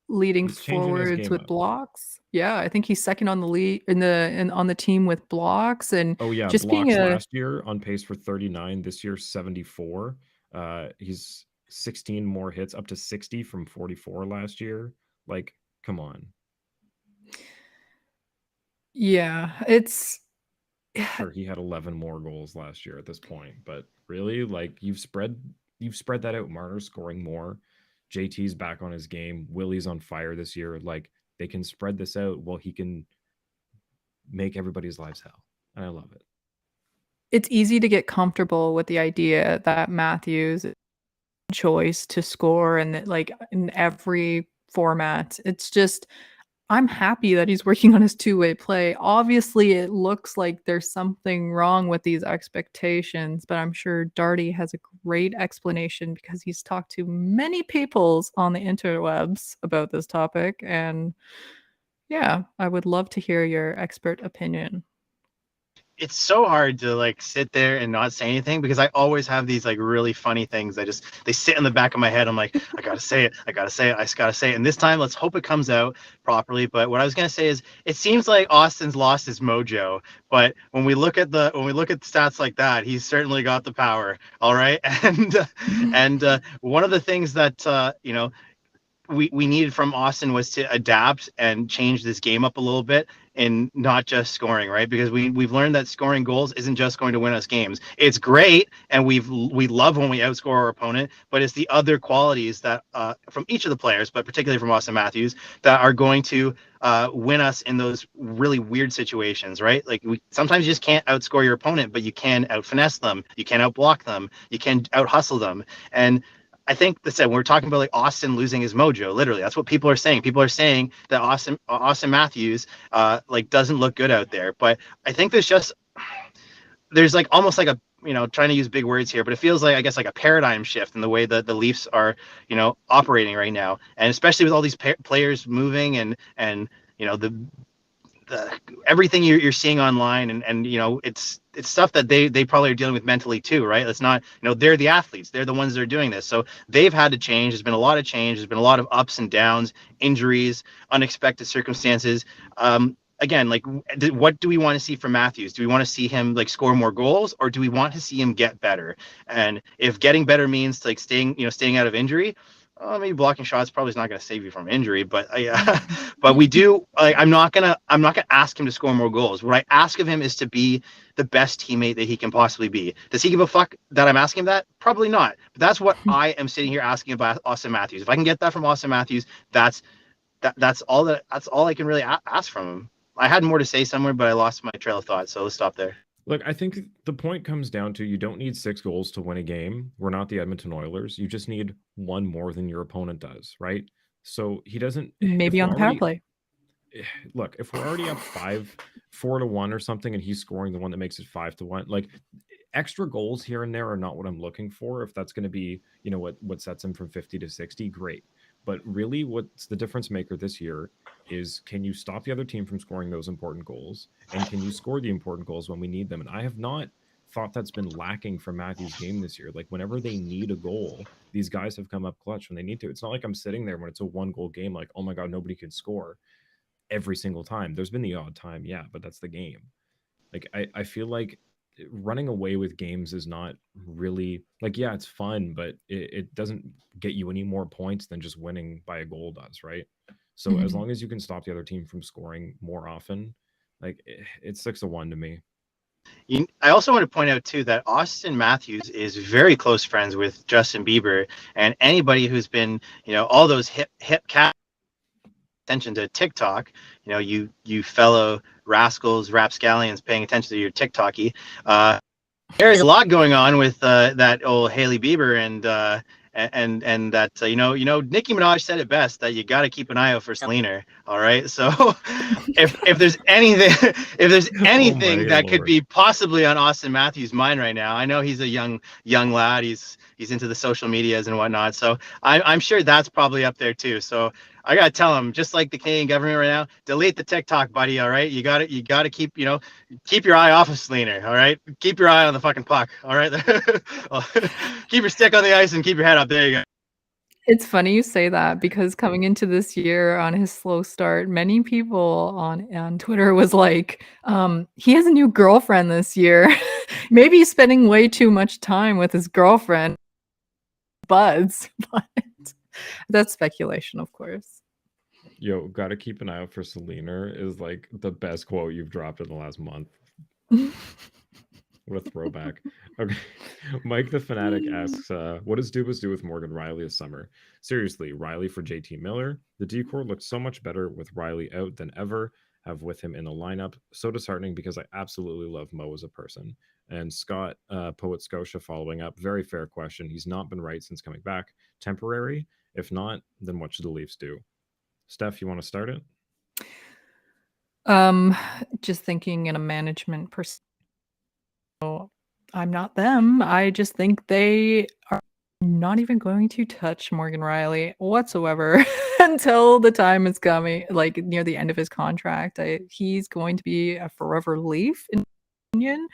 leading forwards with blocks. Yeah, I think he's second on the lead on the team with blocks. And just blocks being last year on pace for 39. This year 74. He's 16 more hits, up to 60 from 44 last year. Like, come on. Yeah, it's. Sure, he had 11 more goals last year at this point, but really, like, you've spread that out. Marner's scoring more. JT's back on his game. Willie's on fire this year. Like, they can spread this out while he can make everybody's lives hell. And I love it. It's easy to get comfortable with the idea that Matthews choice to score and that, like, in every format. It's just, I'm happy that he's working on his two-way play. Obviously, it looks like there's something wrong with these expectations, but I'm sure Darty has a great explanation because he's talked to many people on the interwebs about this topic. And yeah, I would love to hear your expert opinion. It's so hard to like sit there and not say anything because I always have these like really funny things. They sit in the back of my head. I'm like, I gotta say it. I just gotta say it. And this time, let's hope it comes out properly. But what I was gonna say is, it seems like Austin's lost his mojo. But when we look at the stats like that, he's certainly got the power. All right, and one of the things that we needed from Austin was to adapt and change this game up a little bit and not just scoring, right? Because we've learned that scoring goals isn't just going to win us games. It's great, and we love when we outscore our opponent, but it's the other qualities that from each of the players, but particularly from Austin Matthews, that are going to win us in those really weird situations, right? Like, sometimes you just can't outscore your opponent, but you can out finesse them, you can out block them, you can out hustle them, and I think that when we're talking about like Austin losing his mojo, literally, that's what people are saying. People are saying that Austin Matthews like doesn't look good out there. But I think there's like almost like a, trying to use big words here, but it feels like, I guess, like a paradigm shift in the way that the Leafs are, operating right now, and especially with all these players moving and the everything you're seeing online, and it's stuff that they probably are dealing with mentally too, right? It's not, they're the athletes, they're the ones that are doing this, so they've had to change. There's been a lot of change, there's been a lot of ups and downs, injuries, unexpected circumstances. Again, like, what do we want to see from Matthews? Do we want to see him like score more goals, or do we want to see him get better? And if getting better means like staying out of injury, maybe blocking shots probably is not going to save you from injury, but but we do. I'm not gonna ask him to score more goals. What I ask of him is to be the best teammate that he can possibly be. Does he give a fuck that I'm asking him that? Probably not. But that's what I am sitting here asking about Austin Matthews. If I can get that from Austin Matthews, that's all I can really ask from him. I had more to say somewhere, but I lost my trail of thought, so let's stop there. Look, I think the point comes down to, you don't need 6 goals to win a game. We're not the Edmonton Oilers. You just need one more than your opponent does, right? So he doesn't. Maybe on the power play. Look, if we're already up 4-1 or something, and he's scoring the one that makes it 5-1, like, extra goals here and there are not what I'm looking for. If that's going to be, what sets him from 50 to 60, great. But really, what's the difference maker this year is, can you stop the other team from scoring those important goals? And can you score the important goals when we need them? And I have not thought that's been lacking from Matthews' game this year. Like whenever they need a goal, these guys have come up clutch when they need to. It's not like I'm sitting there when it's a 1-goal game, like, oh my God, nobody can score every single time. There's been the odd time, yeah, but that's the game. Like I feel like running away with games is not really like, yeah, it's fun, but it doesn't get you any more points than just winning by a goal does, right? So as long as you can stop the other team from scoring more often, like it's 6-1 to me. I also want to point out too that Austin Matthews is very close friends with Justin Bieber, and anybody who's been, all those hip cat attention to TikTok, you fellow rascals, rapscallions paying attention to your TikToky. There's a lot going on with that old Hailey Bieber and that Nicki Minaj said it best, that you got to keep an eye out for Selena. All right, so if there's anything that could be possibly on Austin Matthews' mind right now, I know he's a young lad. He's into the social medias and whatnot, so I'm sure that's probably up there too. So I gotta tell him, just like the Canadian government right now, delete the TikTok, buddy. All right, you got to keep keep your eye off of Selena. All right, keep your eye on the fucking puck. All right, keep your stick on the ice and keep your head up. There you go. It's funny you say that, because coming into this year on his slow start, many people on Twitter was like, he has a new girlfriend this year. Maybe he's spending way too much time with his girlfriend, buds, but that's speculation, of course. Yo, gotta keep an eye out for Selena is like the best quote you've dropped in the last month. What a throwback. Okay. Mike the Fanatic asks, what does Dubas do with Morgan Rielly this summer? Seriously, Rielly for JT Miller? The decor looks so much better with Rielly out than ever have with him in the lineup. So disheartening, because I absolutely love Mo as a person. And Scott, Poet Scotia, following up, very fair question. He's not been right since coming back. Temporary? If not, then what should the Leafs do? Steph, you want to start it? Just thinking in a management perspective. I'm not them. I just think they are not even going to touch Morgan Rielly whatsoever until the time is coming, like near the end of his contract. He's going to be a forever Leaf, in my opinion.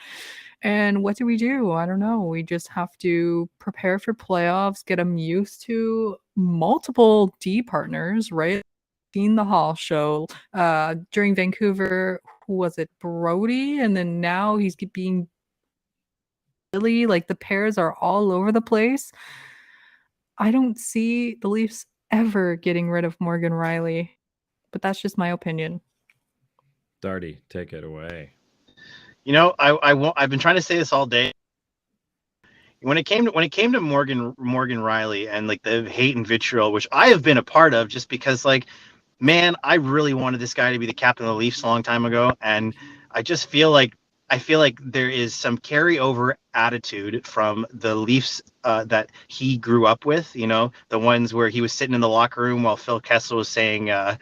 And what do? I don't know. We just have to prepare for playoffs, get him used to multiple D partners, right? Seen the Hall show during Vancouver. Who was it? Brody, and then now he's being really, like, the pairs are all over the place. I don't see the Leafs ever getting rid of Morgan Rielly, but that's just my opinion. Darty, take it away. I've been trying to say this all day. When it came to Morgan Rielly and like the hate and vitriol, which I have been a part of, just because, like, man, I really wanted this guy to be the captain of the Leafs a long time ago, and I just feel like there is some carryover attitude from the Leafs that he grew up with. The ones where he was sitting in the locker room while Phil Kessel was saying, what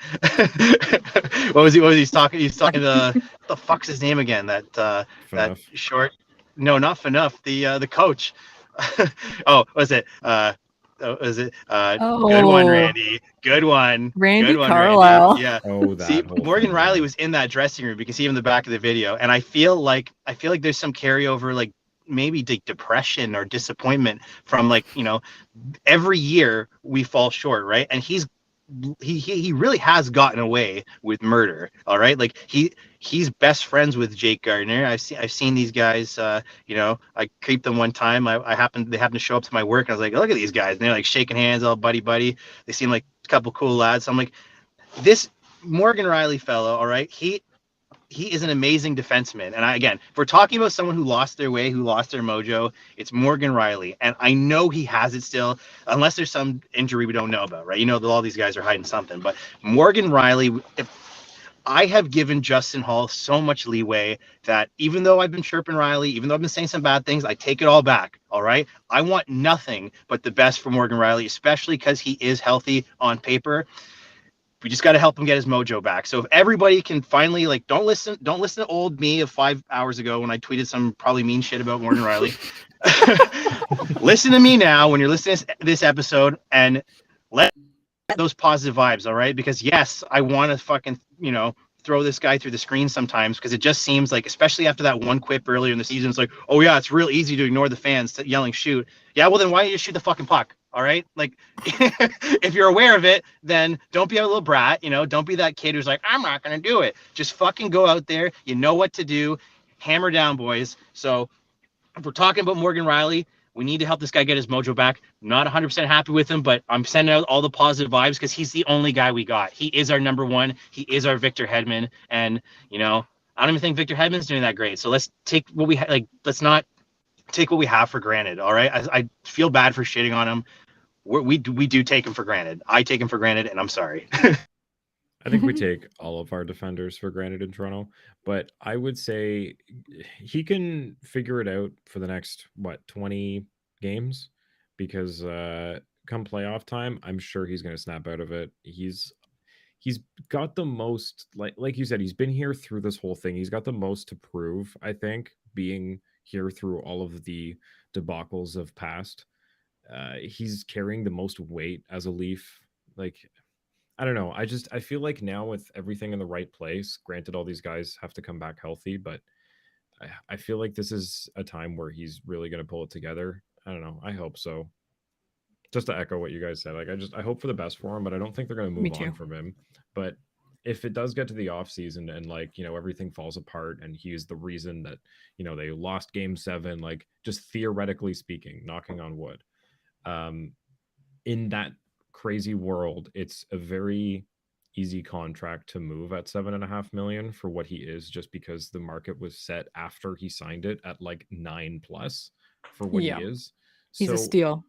was he talking? He's talking to what the fuck's his name again? That short. No, not Fanuff. The coach. Was it? Good one, Randy. Good one. Randy Carlisle. Randy. Yeah. Oh, that. See, Morgan Rielly was in that dressing room. You can see him in the back of the video, and I feel like there's some carryover, like maybe depression or disappointment from, like, every year we fall short, right? And he really has gotten away with murder. All right, like he's best friends with Jake Gardiner. I've seen these guys. I creeped them one time. They happened to show up to my work, and I was like, look at these guys. And they're like shaking hands, all buddy. They seem like a couple cool lads. So I'm like, this Morgan Rielly fellow. All right, he is an amazing defenseman. And again, if we're talking about someone who lost their way, who lost their mojo, it's Morgan Rielly. And I know he has it still, unless there's some injury we don't know about, right? All these guys are hiding something. But Morgan Rielly, I have given Justin Hall so much leeway that even though I've been chirping Rielly, even though I've been saying some bad things, I take it all back. All right. I want nothing but the best for Morgan Rielly, especially because he is healthy on paper. We just got to help him get his mojo back. So if everybody can finally, like, don't listen to old me of 5 hours ago when I tweeted some probably mean shit about Morgan Rielly. Listen to me now when you're listening to this episode, and let those positive vibes. All right. Because yes, I want to fucking, throw this guy through the screen sometimes, because it just seems like, especially after that one quip earlier in the season, it's like, oh yeah, it's real easy to ignore the fans yelling shoot. Yeah, well then why don't you just shoot the fucking puck? All right, like if you're aware of it, then don't be a little brat. Don't be that kid who's like, I'm not gonna do it. Just fucking go out there. You know what to do. Hammer down, boys. So if we're talking about Morgan Riley, we need to help this guy get his mojo back. I'm not 100% happy with him, but I'm sending out all the positive vibes because he's the only guy we got. He is our number one. He is our Victor Hedman. And, I don't even think Victor Hedman's doing that great. So let's take what we let's not take what we have for granted. All right. I feel bad for shitting on him. We do take him for granted. I take him for granted, and I'm sorry. I think we take all of our defenders for granted in Toronto, but I would say he can figure it out for the next 20 games, because come playoff time, I'm sure he's going to snap out of it. He's got the most, like you said, he's been here through this whole thing. He's got the most to prove, I think, being here through all of the debacles of past. He's carrying the most weight as a Leaf. Like, I don't know. I feel like now with everything in the right place, granted all these guys have to come back healthy, but I feel like this is a time where he's really going to pull it together. I don't know. I hope so. Just to echo what you guys said, like I hope for the best for him, but I don't think they're going to move on from him. But if it does get to the off season and everything falls apart and he's the reason that they lost game 7, like just theoretically speaking, knocking on wood, in that crazy world, it's a very easy contract to move at $7.5 million for what he is, just because the market was set after he signed it at like 9+ for what he is. He's a steal.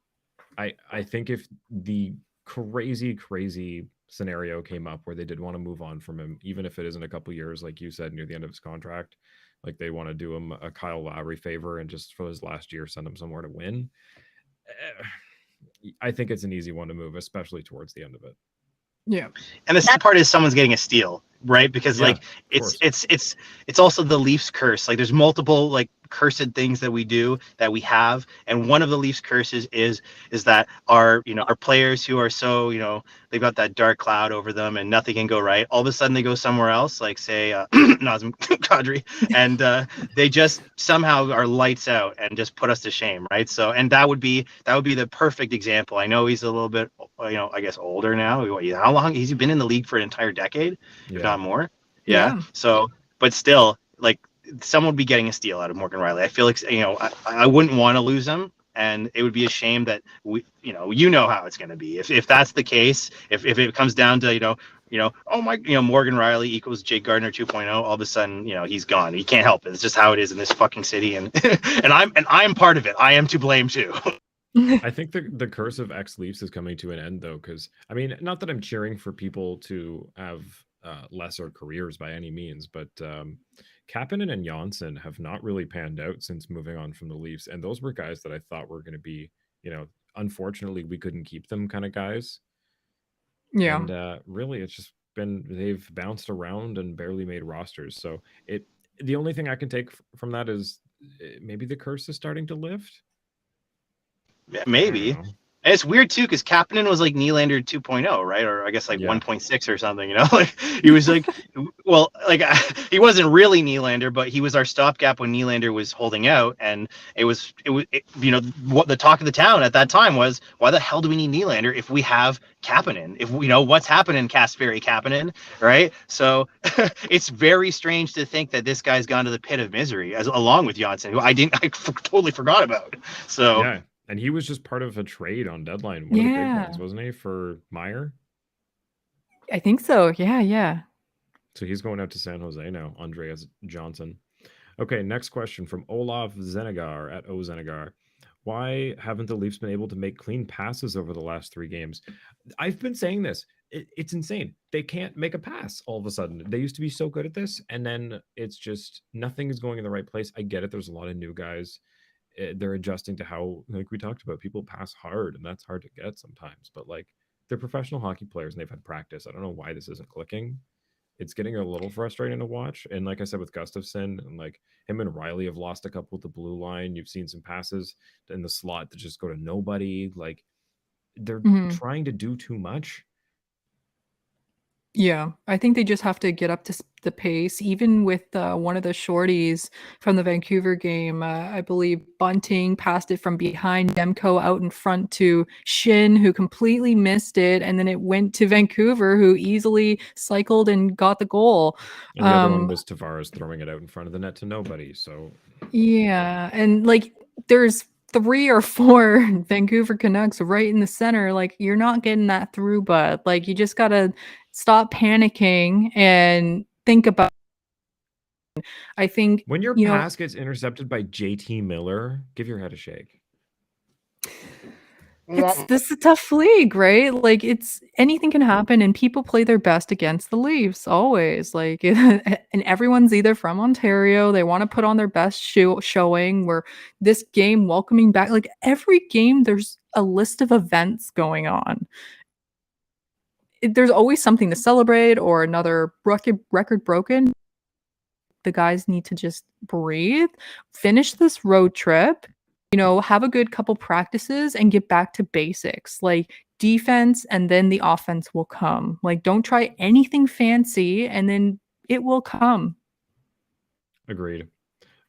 I think if the crazy scenario came up where they did want to move on from him, even if it isn't a couple years, like you said, near the end of his contract, like they want to do him a Kyle Lowry favor and just for his last year send him somewhere to win, I think it's an easy one to move, especially towards the end of it. Yeah. And the sad part is someone's getting a steal, right? Because it's also the Leafs curse. Like there's multiple like cursed things that we have, and one of the Leafs curses is that our players who are so they've got that dark cloud over them and nothing can go right, all of a sudden they go somewhere else, like say Nazem Kadri, and they just somehow are lights out and just put us to shame, right? So and that would be the perfect example. I know he's a little bit I guess older now. How long has he been in the league? For an entire decade, if not more. Yeah. So but still, like, someone would be getting a steal out of Morgan Riley. I feel like I wouldn't want to lose him, and it would be a shame that we how it's going to be if that's the case. If it comes down to Morgan Riley equals Jake Gardiner 2.0, all of a sudden he's gone. He can't help it. It's just how it is in this fucking city, and and I'm part of it. I am to blame too. I think the curse of ex-Leafs is coming to an end, though, because I mean, not that I'm cheering for people to have lesser careers by any means, but Kapanen and Janssen have not really panned out since moving on from the Leafs, and those were guys that I thought were going to be, unfortunately we couldn't keep them kind of guys. Yeah. And really, it's just been they've bounced around and barely made rosters. So the only thing I can take from that is maybe the curse is starting to lift. Yeah, maybe. And it's weird too, because Kapanen was like Nylander 2.0, right? Or I guess like 1.6 or something, Like he was like, well, like he wasn't really Nylander, but he was our stopgap when Nylander was holding out. And it was what the talk of the town at that time was, why the hell do we need Nylander if we have Kapanen? If what's happening, Kasperi Kapanen, right? So it's very strange to think that this guy's gone to the pit of misery along with Janssen, who I totally forgot about. So yeah. And he was just part of a trade on deadline. One of the big ones, wasn't he, for Meyer? I think so. Yeah. So he's going out to San Jose now, Andreas Johnson. Okay, next question from Olaf Zenegar at Ozenegar. Why haven't the Leafs been able to make clean passes over the last 3 games? I've been saying this. It's insane. They can't make a pass all of a sudden. They used to be so good at this, and then it's just nothing is going in the right place. I get it. There's a lot of new guys. They're adjusting to how, like we talked about, people pass hard, and that's hard to get sometimes. But like, they're professional hockey players and they've had practice. I don't know why this isn't clicking. It's getting a little frustrating to watch. And like I said, with Gustafsson and like him and Riley have lost a couple with the blue line. You've seen some passes in the slot that just go to nobody. Like they're trying to do too much. Yeah, I think they just have to get up to the pace. Even with one of the shorties from the Vancouver game, I believe Bunting passed it from behind Demko out in front to Shin, who completely missed it, and then it went to Vancouver, who easily cycled and got the goal. And the other one was Tavares throwing it out in front of the net to nobody. So Yeah, and like there's 3 or 4 Vancouver Canucks right in the center. Like you're not getting that through, bud. Like you just gotta stop panicking and think about. I think when your you know pass gets intercepted by JT Miller, give your head a shake. this is a tough league, right? Like it's anything can happen, and people play their best against the Leafs always. Like, and everyone's either from Ontario, they want to put on their best showing. Where this game, welcoming back, like every game, there's a list of events going on. There's always something to celebrate or another record broken. The guys need to just breathe, finish this road trip, have a good couple practices and get back to basics. Like defense and then the offense will come. Like don't try anything fancy and then it will come. Agreed.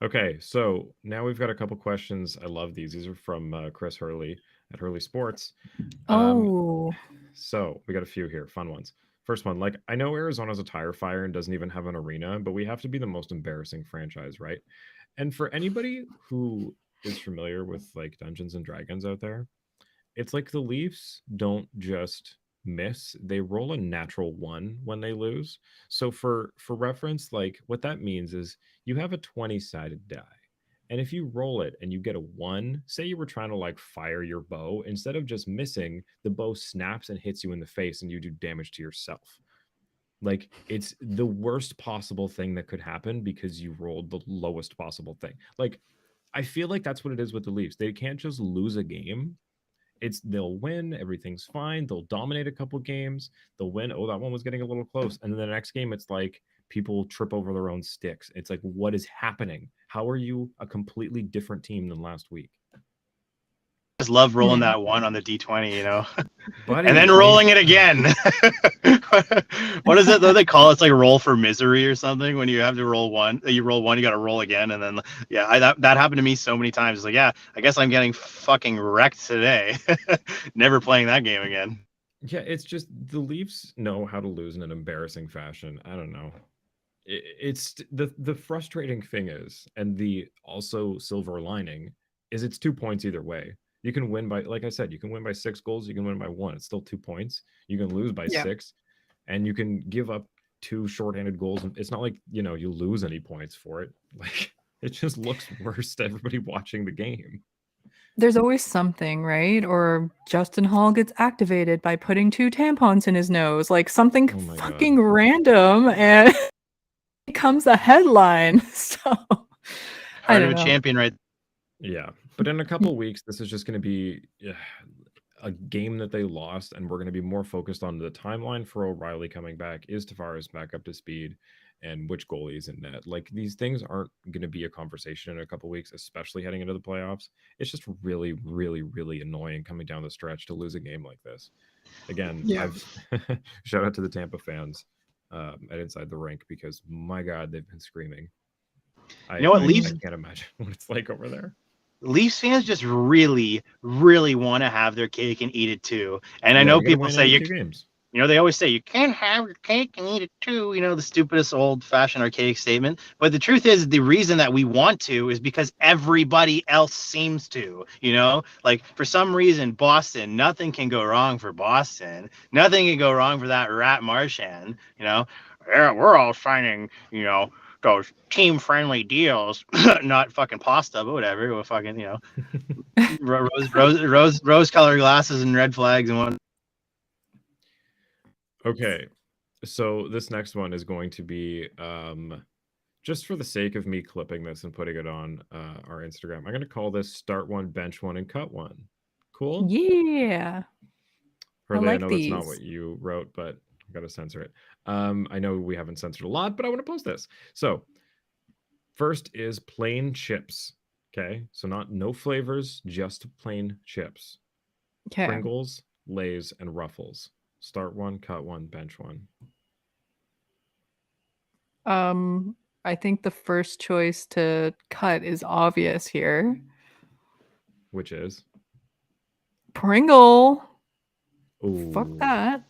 Okay, so now we've got a couple questions. I love these. These are from Chris Hurley at Hurley Sports. So we got a few here, fun ones. First one, like I know Arizona's a tire fire and doesn't even have an arena, but we have to be the most embarrassing franchise, right? And for anybody who is familiar with like Dungeons and Dragons out there, it's like the Leafs don't just miss, they roll a natural 1 when they lose. So for reference, like what that means is you have a 20-sided die. And if you roll it and you get a 1, say you were trying to like fire your bow, instead of just missing, the bow snaps and hits you in the face and you do damage to yourself. Like it's the worst possible thing that could happen because you rolled the lowest possible thing. Like I feel like that's what it is with the Leafs. They can't just lose a game. They'll win, everything's fine, they'll dominate a couple games, they'll win, oh that one was getting a little close, and then the next game it's like people trip over their own sticks. It's like, what is happening? How are you a completely different team than last week? I just love rolling that 1 on the D20, Buddy, and then rolling it again. What is it though they call it? It's like roll for misery or something. When you have to roll 1, you roll 1, you got to roll again, and then that happened to me so many times. It's like, yeah, I guess I'm getting fucking wrecked today. Never playing that game again. Yeah, it's just the Leafs know how to lose in an embarrassing fashion. I don't know. It's the frustrating thing is, and the also silver lining is, it's 2 points either way. You can win by, like I said, you can win by 6 goals, you can win by 1. It's still 2 points. You can lose by 6, and you can give up 2 shorthanded goals. It's not like, you lose any points for it. Like it just looks worse to everybody watching the game. There's always something, right? Or Justin Hall gets activated by putting 2 tampons in his nose, like something fucking random, and it becomes a headline. So Heart of a champion, right? Yeah, but in a couple of weeks, this is just going to be a game that they lost, and we're going to be more focused on the timeline for O'Reilly coming back. Is Tavares back up to speed? And which goalie is in net? Like these things aren't going to be a conversation in a couple of weeks, especially heading into the playoffs. It's just really, really, really annoying coming down the stretch to lose a game like this. Again, shout out to the Tampa fans at Inside the Rink, because my God, they've been screaming. Leafs? I can't imagine what it's like over there. Leafs fans just really, really want to have their cake and eat it too. And I know people say they always say you can't have your cake and eat it too. The stupidest old-fashioned archaic statement. But the truth is, the reason that we want to is because everybody else seems to. Like for some reason, Boston, nothing can go wrong for Boston. Nothing can go wrong for that rat Marchand. Yeah, we're all signing, those team-friendly deals, not fucking pasta, but whatever. We'll fucking, rose-colored glasses and red flags and what. Okay, so this next one is going to be, just for the sake of me clipping this and putting it on our Instagram, I'm going to call this Start One, Bench One, and Cut One. Cool? Yeah. Hurley, I know that's not what you wrote, but I've got to censor it. I know we haven't censored a lot, but I want to post this. So first is plain chips. Okay, so no flavors, just plain chips. Okay. Pringles, Lay's, and Ruffles. Start one, cut one, bench one. I think the first choice to cut is obvious here. Which is? Pringle. Ooh. Fuck that.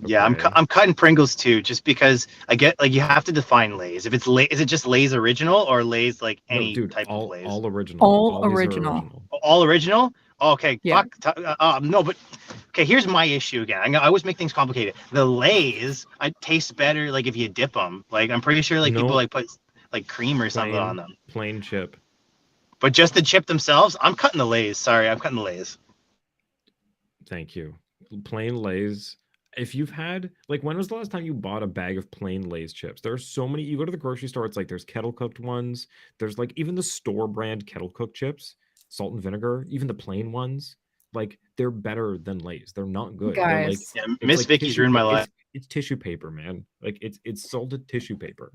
Yeah, Okay. I'm cutting Pringles too, just because I get like you have to define Lay's. If it's Lay, is it just Lay's original or Lay's like No, any dude, type of Lay's? all original. All All these are original. original. All original? Okay, Yeah. fuck. No, but okay. Here's my issue again. I always make things complicated. The Lay's, I taste better like if you dip them. Like I'm pretty sure like people No. like put like cream or something on them. Plain chip. But just the chip themselves, I'm cutting the Lay's. Sorry, I'm cutting the Lay's. Thank you. Plain Lay's. If you've had, like, when was the last time you bought a bag of plain Lay's chips? There are so many. You go to the grocery store, it's like there's kettle cooked ones. There's like even the store brand kettle cooked chips, salt and vinegar, even the plain ones. Like, they're better than Lay's. They're not good. They're like, Guys, Yeah, it's Miss like Vicky's ruined my life. It's tissue paper, man. Like, it's salted tissue paper.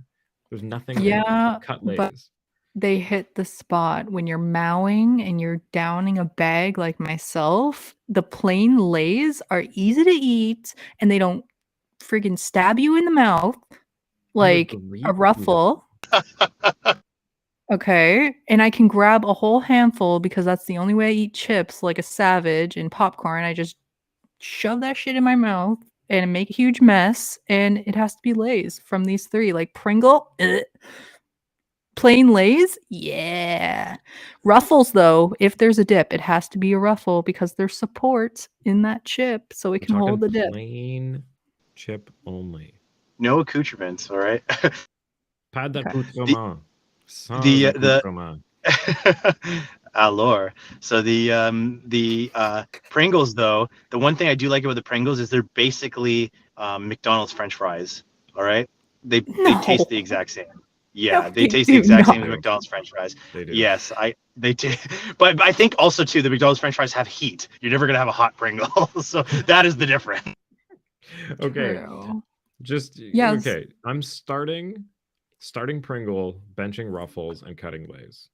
There's nothing in yeah, cut but Lay's. they hit the spot when you're mowing and you're downing a bag like myself. The plain Lays are easy to eat and they don't friggin' stab you in the mouth like agree a with ruffle. Okay. And I can grab a whole handful because that's the only way I eat chips like a savage and popcorn. I just shove that shit in my mouth and make a huge mess. And it has to be Lay's from these three. Like Pringle, plain Lay's, yeah. Ruffles, though, if there's a dip, it has to be a ruffle because there's support in that chip so it I'm can hold the talking dip. plain chip only. No accoutrements. All right. Pas Okay. d'accoutrement. Sans the- accoutrement. Alors. So the Pringles though, the one thing I do like about the Pringles is they're basically McDonald's French fries. All right, they taste the exact same. Yeah, No, they they taste the do exact same not. as McDonald's French fries. They do. Yes, they do. But I think also too the McDonald's French fries have heat. You're never gonna have a hot Pringle, so that is the difference. Okay. True. Just Yes. okay. I'm starting Pringle, benching Ruffles, and cutting Lay's.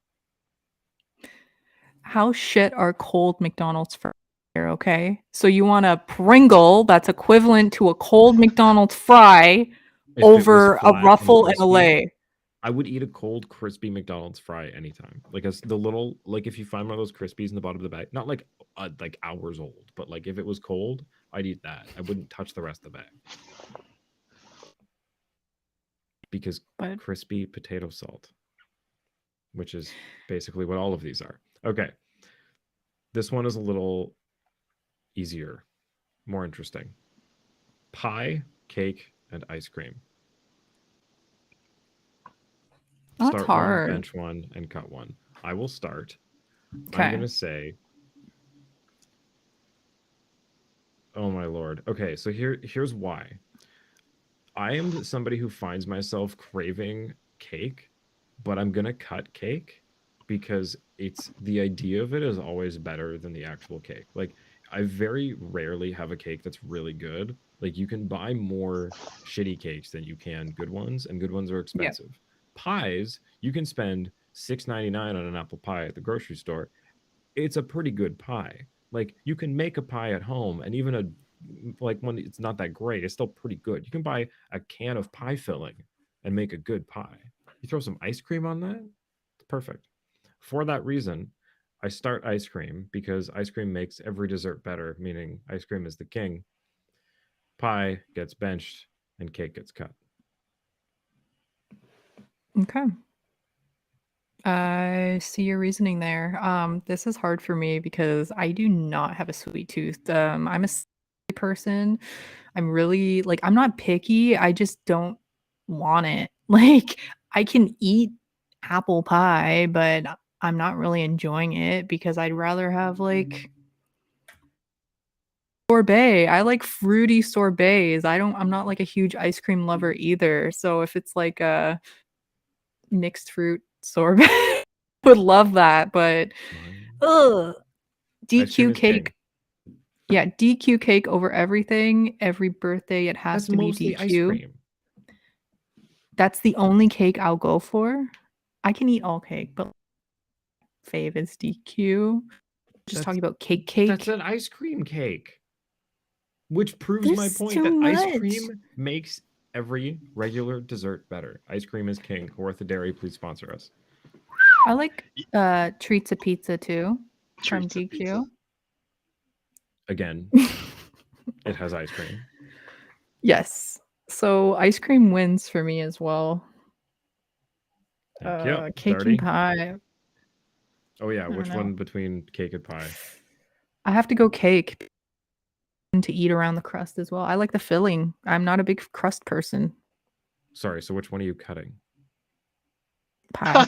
How shit are cold McDonald's fries here, okay? So you want a Pringle that's equivalent to a cold McDonald's fry If it was over a flat and Ruffle and a crispy, Lay. I would eat a cold, crispy McDonald's fry anytime. Like as the little, like if you find one of those Crispies in the bottom of the bag, not like hours old, but like if it was cold, I'd eat that. I wouldn't touch the rest of the bag because But crispy potato salt, which is basically what all of these are. Okay, this one is a little easier, more interesting. Pie, cake, and ice cream. that's Start hard. one, bench one, and cut one. I will start. Okay. I'm gonna say, oh my lord. Okay, so here's why. I am somebody who finds myself craving cake, but I'm gonna cut cake because it's the idea of it is always better than the actual cake. Like I very rarely have a cake that's really good. Like you can buy more shitty cakes than you can good ones, and good ones are expensive. Pies, you can spend $6.99 on an apple pie at the grocery store. It's a pretty good pie. Like you can make a pie at home, and even a like when it's not that great, it's still pretty good. You can buy a can of pie filling and make a good pie. You throw some ice cream on that, it's perfect. For that reason, I start ice cream because ice cream makes every dessert better, meaning ice cream is the king. Pie gets benched and cake gets cut. Okay. I see your reasoning there. This is hard for me because I do not have a sweet tooth. I'm a sweet person. I'm really like I'm not picky. I just don't want it. Like I can eat apple pie, but I'm not really enjoying it because I'd rather have like sorbet. I like fruity sorbets. I'm not like a huge ice cream lover either. So if it's like a mixed fruit sorbet, would love that, but ugh. Ice cream DQ is king. cake. Yeah, DQ cake over everything. Every birthday it has That's to be mostly ice DQ. cream. That's the only cake I'll go for. I can eat all cake, but fave is DQ. Just That's- talking about cake. That's an ice cream cake. Which proves my There's point too that ice much. cream makes every regular dessert better. Ice cream is king. Kawartha Dairy, please sponsor us. I like Treats of Pizza too from Treats of GQ. pizza. Again, it has ice cream. Yes. So ice cream wins for me as well. Thank you. Cake Darty. and pie. Oh yeah, don't which know. one between cake and pie? I have to go cake to eat around the crust as well. I like the filling. I'm not a big crust person. Sorry, so which one are you cutting? Pie.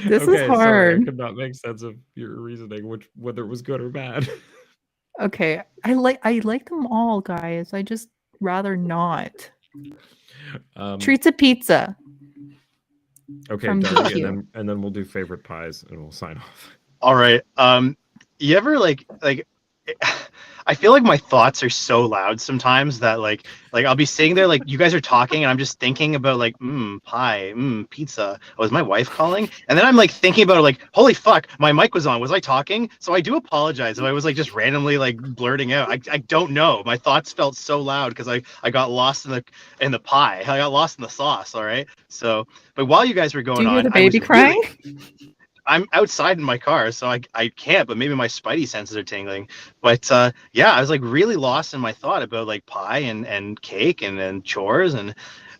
This is Sorry, I hard. could not make sense of your reasoning, whether it was good or bad. Okay. I like them all, guys. I just rather not. Treats of Pizza. Okay, from Darty, GQ. and then we'll do favorite pies and we'll sign off. All right. You ever like I feel like my thoughts are so loud sometimes that like I'll be sitting there like you guys are talking and I'm just thinking about like pie, pizza. Oh, is my wife calling? And then I'm like thinking about it like holy fuck, my mic was on. Was I talking? So I do apologize if I was like just randomly like blurting out. I don't know. My thoughts felt so loud because I got lost in the pie. I got lost in the sauce. All right. So, but while you guys were Do going you hear on, the I was baby crying? I'm outside in my car, so I can't, but maybe my spidey senses are tingling. But yeah, I was like really lost in my thought about like pie and cake and chores. And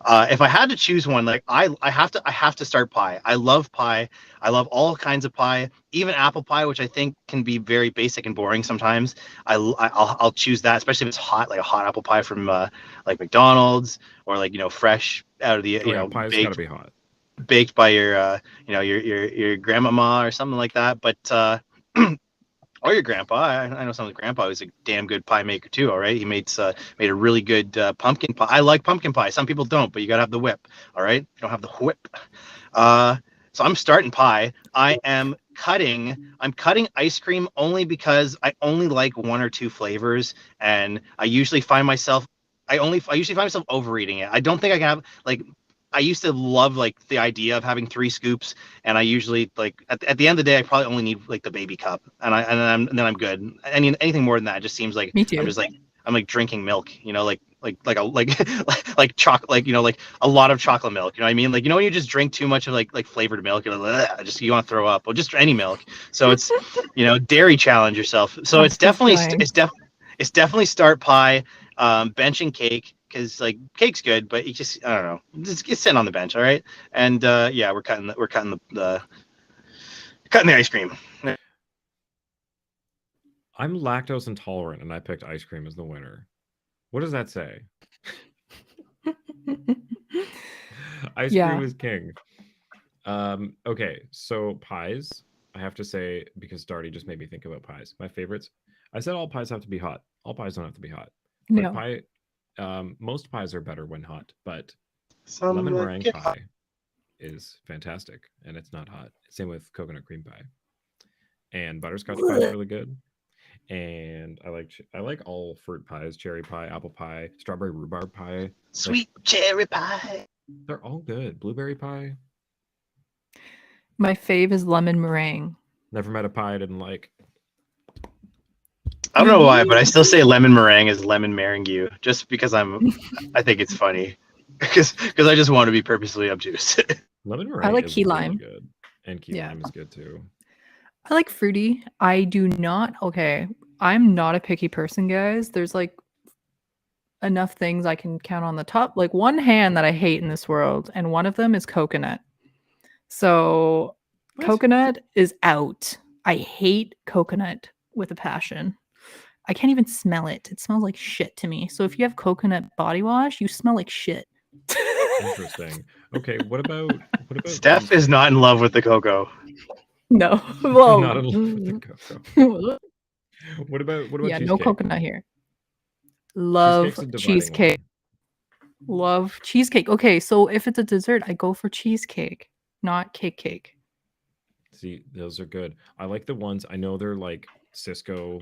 if I had to choose one, like I have to start pie. I love pie. I love all kinds of pie, even apple pie, which I think can be very basic and boring sometimes. I'll choose that, especially if it's hot, like a hot apple pie from like McDonald's or like fresh out of the Pie's gotta be hot. baked by your your grandmama or something like that. But or your grandpa. I know someone's grandpa was a damn good pie maker too. All right, he made a really good pumpkin pie. I like pumpkin pie. Some people don't, but you gotta have the whip. All right, you don't have the whip. So I'm starting pie. I'm cutting ice cream only because I only like one or two flavors, and I usually find myself overeating it. I don't think I can have like I used to love like the idea of having 3 scoops, and I usually like at the end of the day I probably only need like the baby cup, and then I'm good. Anything more than that just seems like Me too. I'm like drinking milk, like a like chocolate, like like a lot of chocolate milk. You know what I mean? Like when you just drink too much of like flavored milk, you're like, just you want to throw up, or just any milk. So it's dairy challenge yourself. So it's Stop definitely lying. it's definitely start pie, benching cake. Because like cake's good, but you just I don't know, just get sitting on the bench, all right. And yeah, we're cutting the ice cream. I'm lactose intolerant and I picked ice cream as the winner. What does that say? Ice Yeah. cream is king. Okay, so pies. I have to say, because Darty just made me think about pies. My favorites. I said all pies have to be hot. All pies don't have to be hot. But No. pie, most pies are better when hot. But Some lemon meringue pie is fantastic, and it's not hot. Same with coconut cream pie. And butterscotch pie is really good. And I like all fruit pies: cherry pie, apple pie, strawberry rhubarb pie. sweet cherry pie. They're all good. Blueberry pie. My fave is lemon meringue. Never met a pie I didn't like. I don't know why, but I still say lemon meringue is lemon meringue just because I think it's funny because I just want to be purposely obtuse. Lemon meringue like is key really lime. good. And key Yeah. lime is good too. I like fruity. I do not. Okay, I'm not a picky person, guys. There's like enough things I can count on the top, like one hand that I hate in this world, and one of them is coconut. So What? coconut is out. I hate coconut with a passion. I can't even smell it. It smells like shit to me. So if you have coconut body wash, you smell like shit. Interesting. Okay, what about Steph is not in love with the cocoa. No. Well, not in love with the cocoa. What about yeah, cheesecake? no coconut here. Love Cheesecake's a dividing cheesecake. line. Love cheesecake. Okay, so if it's a dessert, I go for cheesecake, not cake. See, those are good. I like the ones, I know they're like Cisco,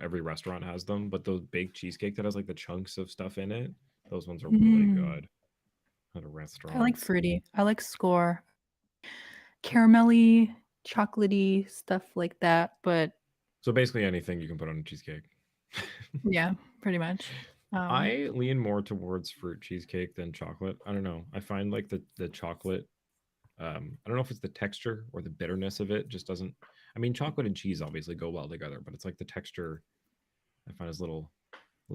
every restaurant has them, but those baked cheesecake that has like the chunks of stuff in it, those ones are really good at a restaurant. I like fruity. I like score. Caramelly, chocolatey, stuff like that. But So basically anything you can put on a cheesecake. yeah, pretty much. I lean more towards fruit cheesecake than chocolate. I don't know. I find like the chocolate. I don't know if it's the texture or the bitterness of it. Just doesn't. I mean, chocolate and cheese obviously go well together, but it's like the texture I find is a little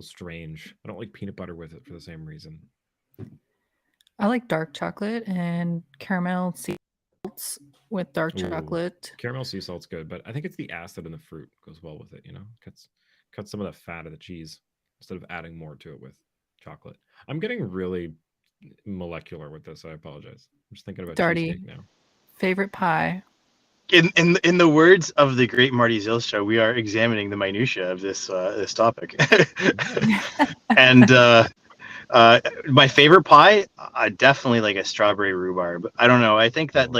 strange. I don't like peanut butter with it for the same reason. I like dark chocolate and caramel sea salts with dark Ooh, chocolate. caramel sea salt's good, but I think it's the acid in the fruit goes well with it. You know, cuts some of the fat of the cheese instead of adding more to it with chocolate. I'm getting really molecular with this. I apologize. I'm just thinking about Darty, cheesecake now. favorite pie. In the words of the great Marty Zilstra, we are examining the minutia of this this topic. And my favorite pie, I definitely like a strawberry rhubarb. I don't know. I think that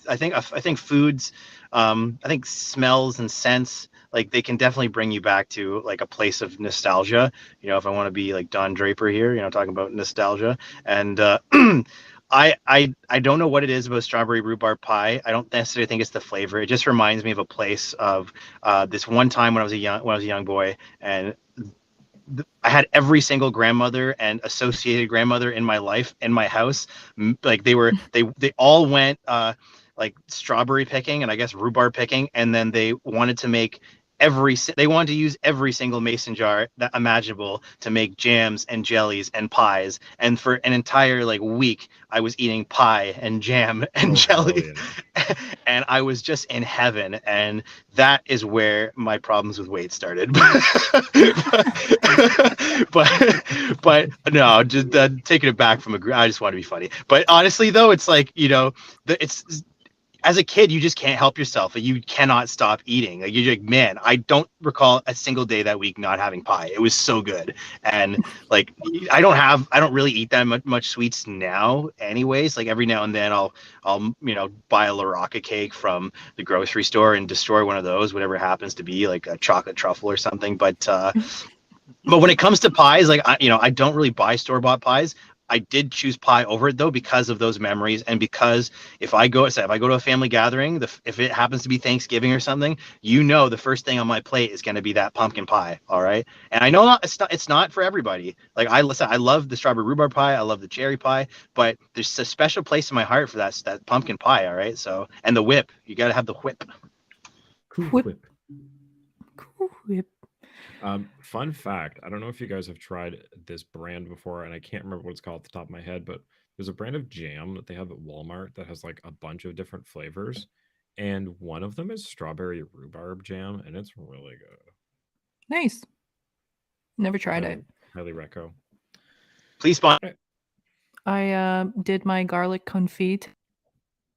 I think foods, I think smells and scents, like they can definitely bring you back to like a place of nostalgia. You know, if I want to be like Don Draper here, you know, talking about nostalgia. And I don't know what it is about strawberry rhubarb pie. I don't necessarily think it's the flavor. It just reminds me of a place of this one time when I was a young boy, and I had every single grandmother and associated grandmother in my life in my house. Like they all went like strawberry picking and I guess rhubarb picking, and then they wanted to make they wanted to use every single mason jar that imaginable to make jams and jellies and pies. And for an entire like week, I was eating pie and jam and jelly, and I was just in heaven. And that is where my problems with weight started. but no, just taking it back from I just want to be funny. But honestly, though, it's like, you know, it's as a kid, you just can't help yourself. You cannot stop eating. Like you're like, man, I don't recall a single day that week not having pie. It was so good. And like, I don't really eat that much sweets now anyways. Like every now and then I'll, you know, buy a La Rocca cake from the grocery store and destroy one of those, whatever it happens to be, like a chocolate truffle or something. But when it comes to pies, like, I don't really buy store-bought pies. I did choose pie over it though because of those memories, and because if I go to a family gathering, if it happens to be Thanksgiving or something, you know, the first thing on my plate is going to be that pumpkin pie. All right, and I know it's not for everybody. Like I love the strawberry rhubarb pie, I love the cherry pie, but there's a special place in my heart for that pumpkin pie. All right, so, and the whip, you got to have the whip. Whip. Fun fact, I don't know if you guys have tried this brand before, and I can't remember what it's called at the top of my head, but there's a brand of jam that they have at Walmart that has like a bunch of different flavors, and one of them is strawberry rhubarb jam, and it's really good. Nice. Never tried it. Highly reco. Please sponsor. I did my garlic confit.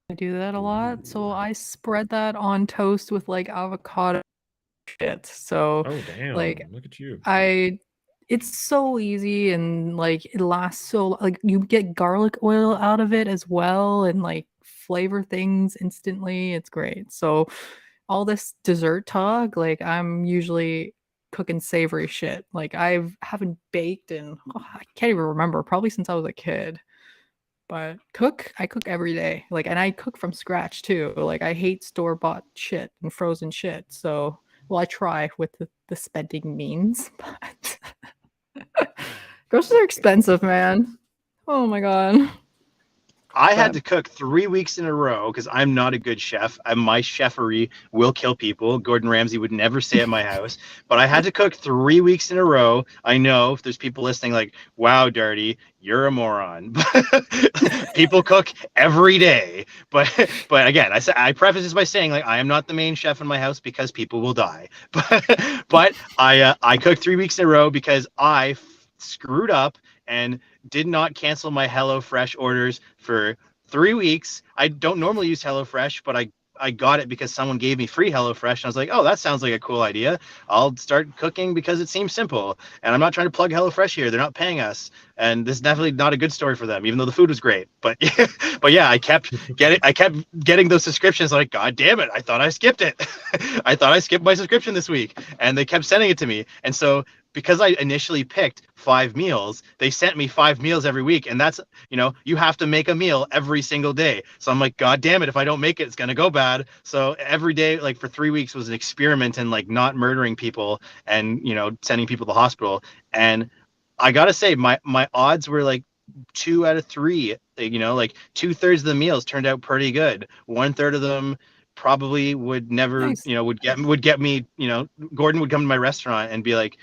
I do that a lot, so I spread that on toast with like avocado shit. So oh damn, like look at you. It's so easy, and like it lasts so, like you get garlic oil out of it as well, and like flavor things instantly. It's great. So all this dessert talk, like I'm usually cooking savory shit. Like I haven't baked in I can't even remember, probably since I was a kid. But I cook every day. Like, and I cook from scratch too. Like I hate store-bought shit and frozen shit. So well, I try with the spending means, but groceries are expensive, man. Oh my god. I had to cook 3 weeks in a row because I'm not a good chef. My chefery will kill people. Gordon Ramsay would never stay at my house. But I had to cook 3 weeks in a row. I know if there's people listening like, wow, Darty, you're a moron. People cook every day. But again, I preface this by saying, like, I am not the main chef in my house because people will die. But I cooked 3 weeks in a row because I screwed up and did not cancel my HelloFresh orders for 3 weeks. I don't normally use HelloFresh, but I got it because someone gave me free HelloFresh. And I was like, oh, that sounds like a cool idea. I'll start cooking because it seems simple. And I'm not trying to plug HelloFresh here. They're not paying us. And this is definitely not a good story for them, even though the food was great. But yeah, I kept getting those subscriptions. Like, God damn it, I thought I skipped it. I thought I skipped my subscription this week. And they kept sending it to me. And so because I initially picked 5 meals, they sent me 5 meals every week. And that's, you have to make a meal every single day. So I'm like, God damn it, if I don't make it, it's going to go bad. So every day, like for 3 weeks was an experiment in like not murdering people and, sending people to the hospital. And I got to say, my odds were like 2 out of 3, like 2/3 of the meals turned out pretty good. 1/3 of them probably would never, Nice. would get me, Gordon would come to my restaurant and be like,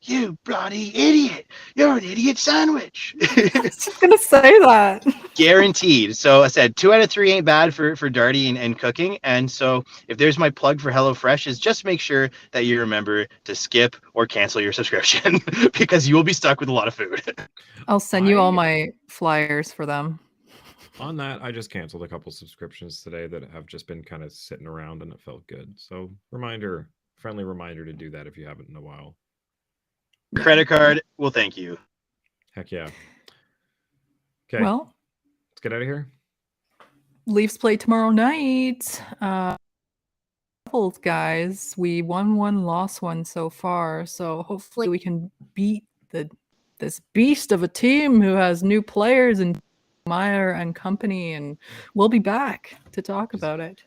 you bloody idiot, you're an idiot sandwich. I was just gonna say that. Guaranteed. So I said 2 out of 3 ain't bad for Darty and cooking. And so if there's my plug for HelloFresh, is just make sure that you remember to skip or cancel your subscription because you will be stuck with a lot of food. I'll send you all my flyers for them. On that, I just canceled a couple subscriptions today that have just been kind of sitting around, and it felt good. So friendly reminder to do that if you haven't in a while. Credit card, well, thank you. Heck yeah. Okay. Well, let's get out of here. Leafs play tomorrow night. Guys, we won one, lost one so far. So hopefully we can beat this beast of a team who has new players and Meyer and company, and we'll be back to talk about it.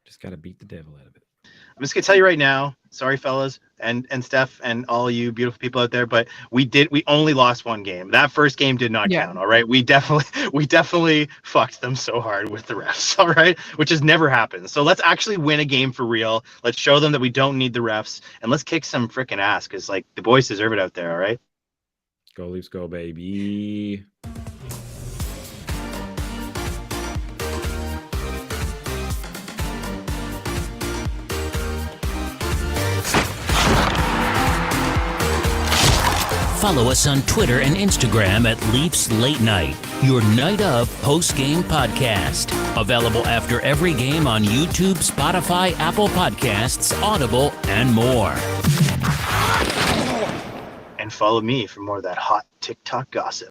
Just gotta beat the devil out of it. I'm just gonna tell you right now, sorry fellas and Steph and all you beautiful people out there, but we only lost one game. That first game did not count. All right, we definitely fucked them so hard with the refs. All right, which has never happened. So let's actually win a game for real. Let's show them that we don't need the refs, and let's kick some freaking ass because like the boys deserve it out there. All right, go Leafs, go baby. Follow us on Twitter and Instagram at Leafs Late Night, your night of post-game podcast. Available after every game on YouTube, Spotify, Apple Podcasts, Audible, and more. And follow me for more of that hot TikTok gossip.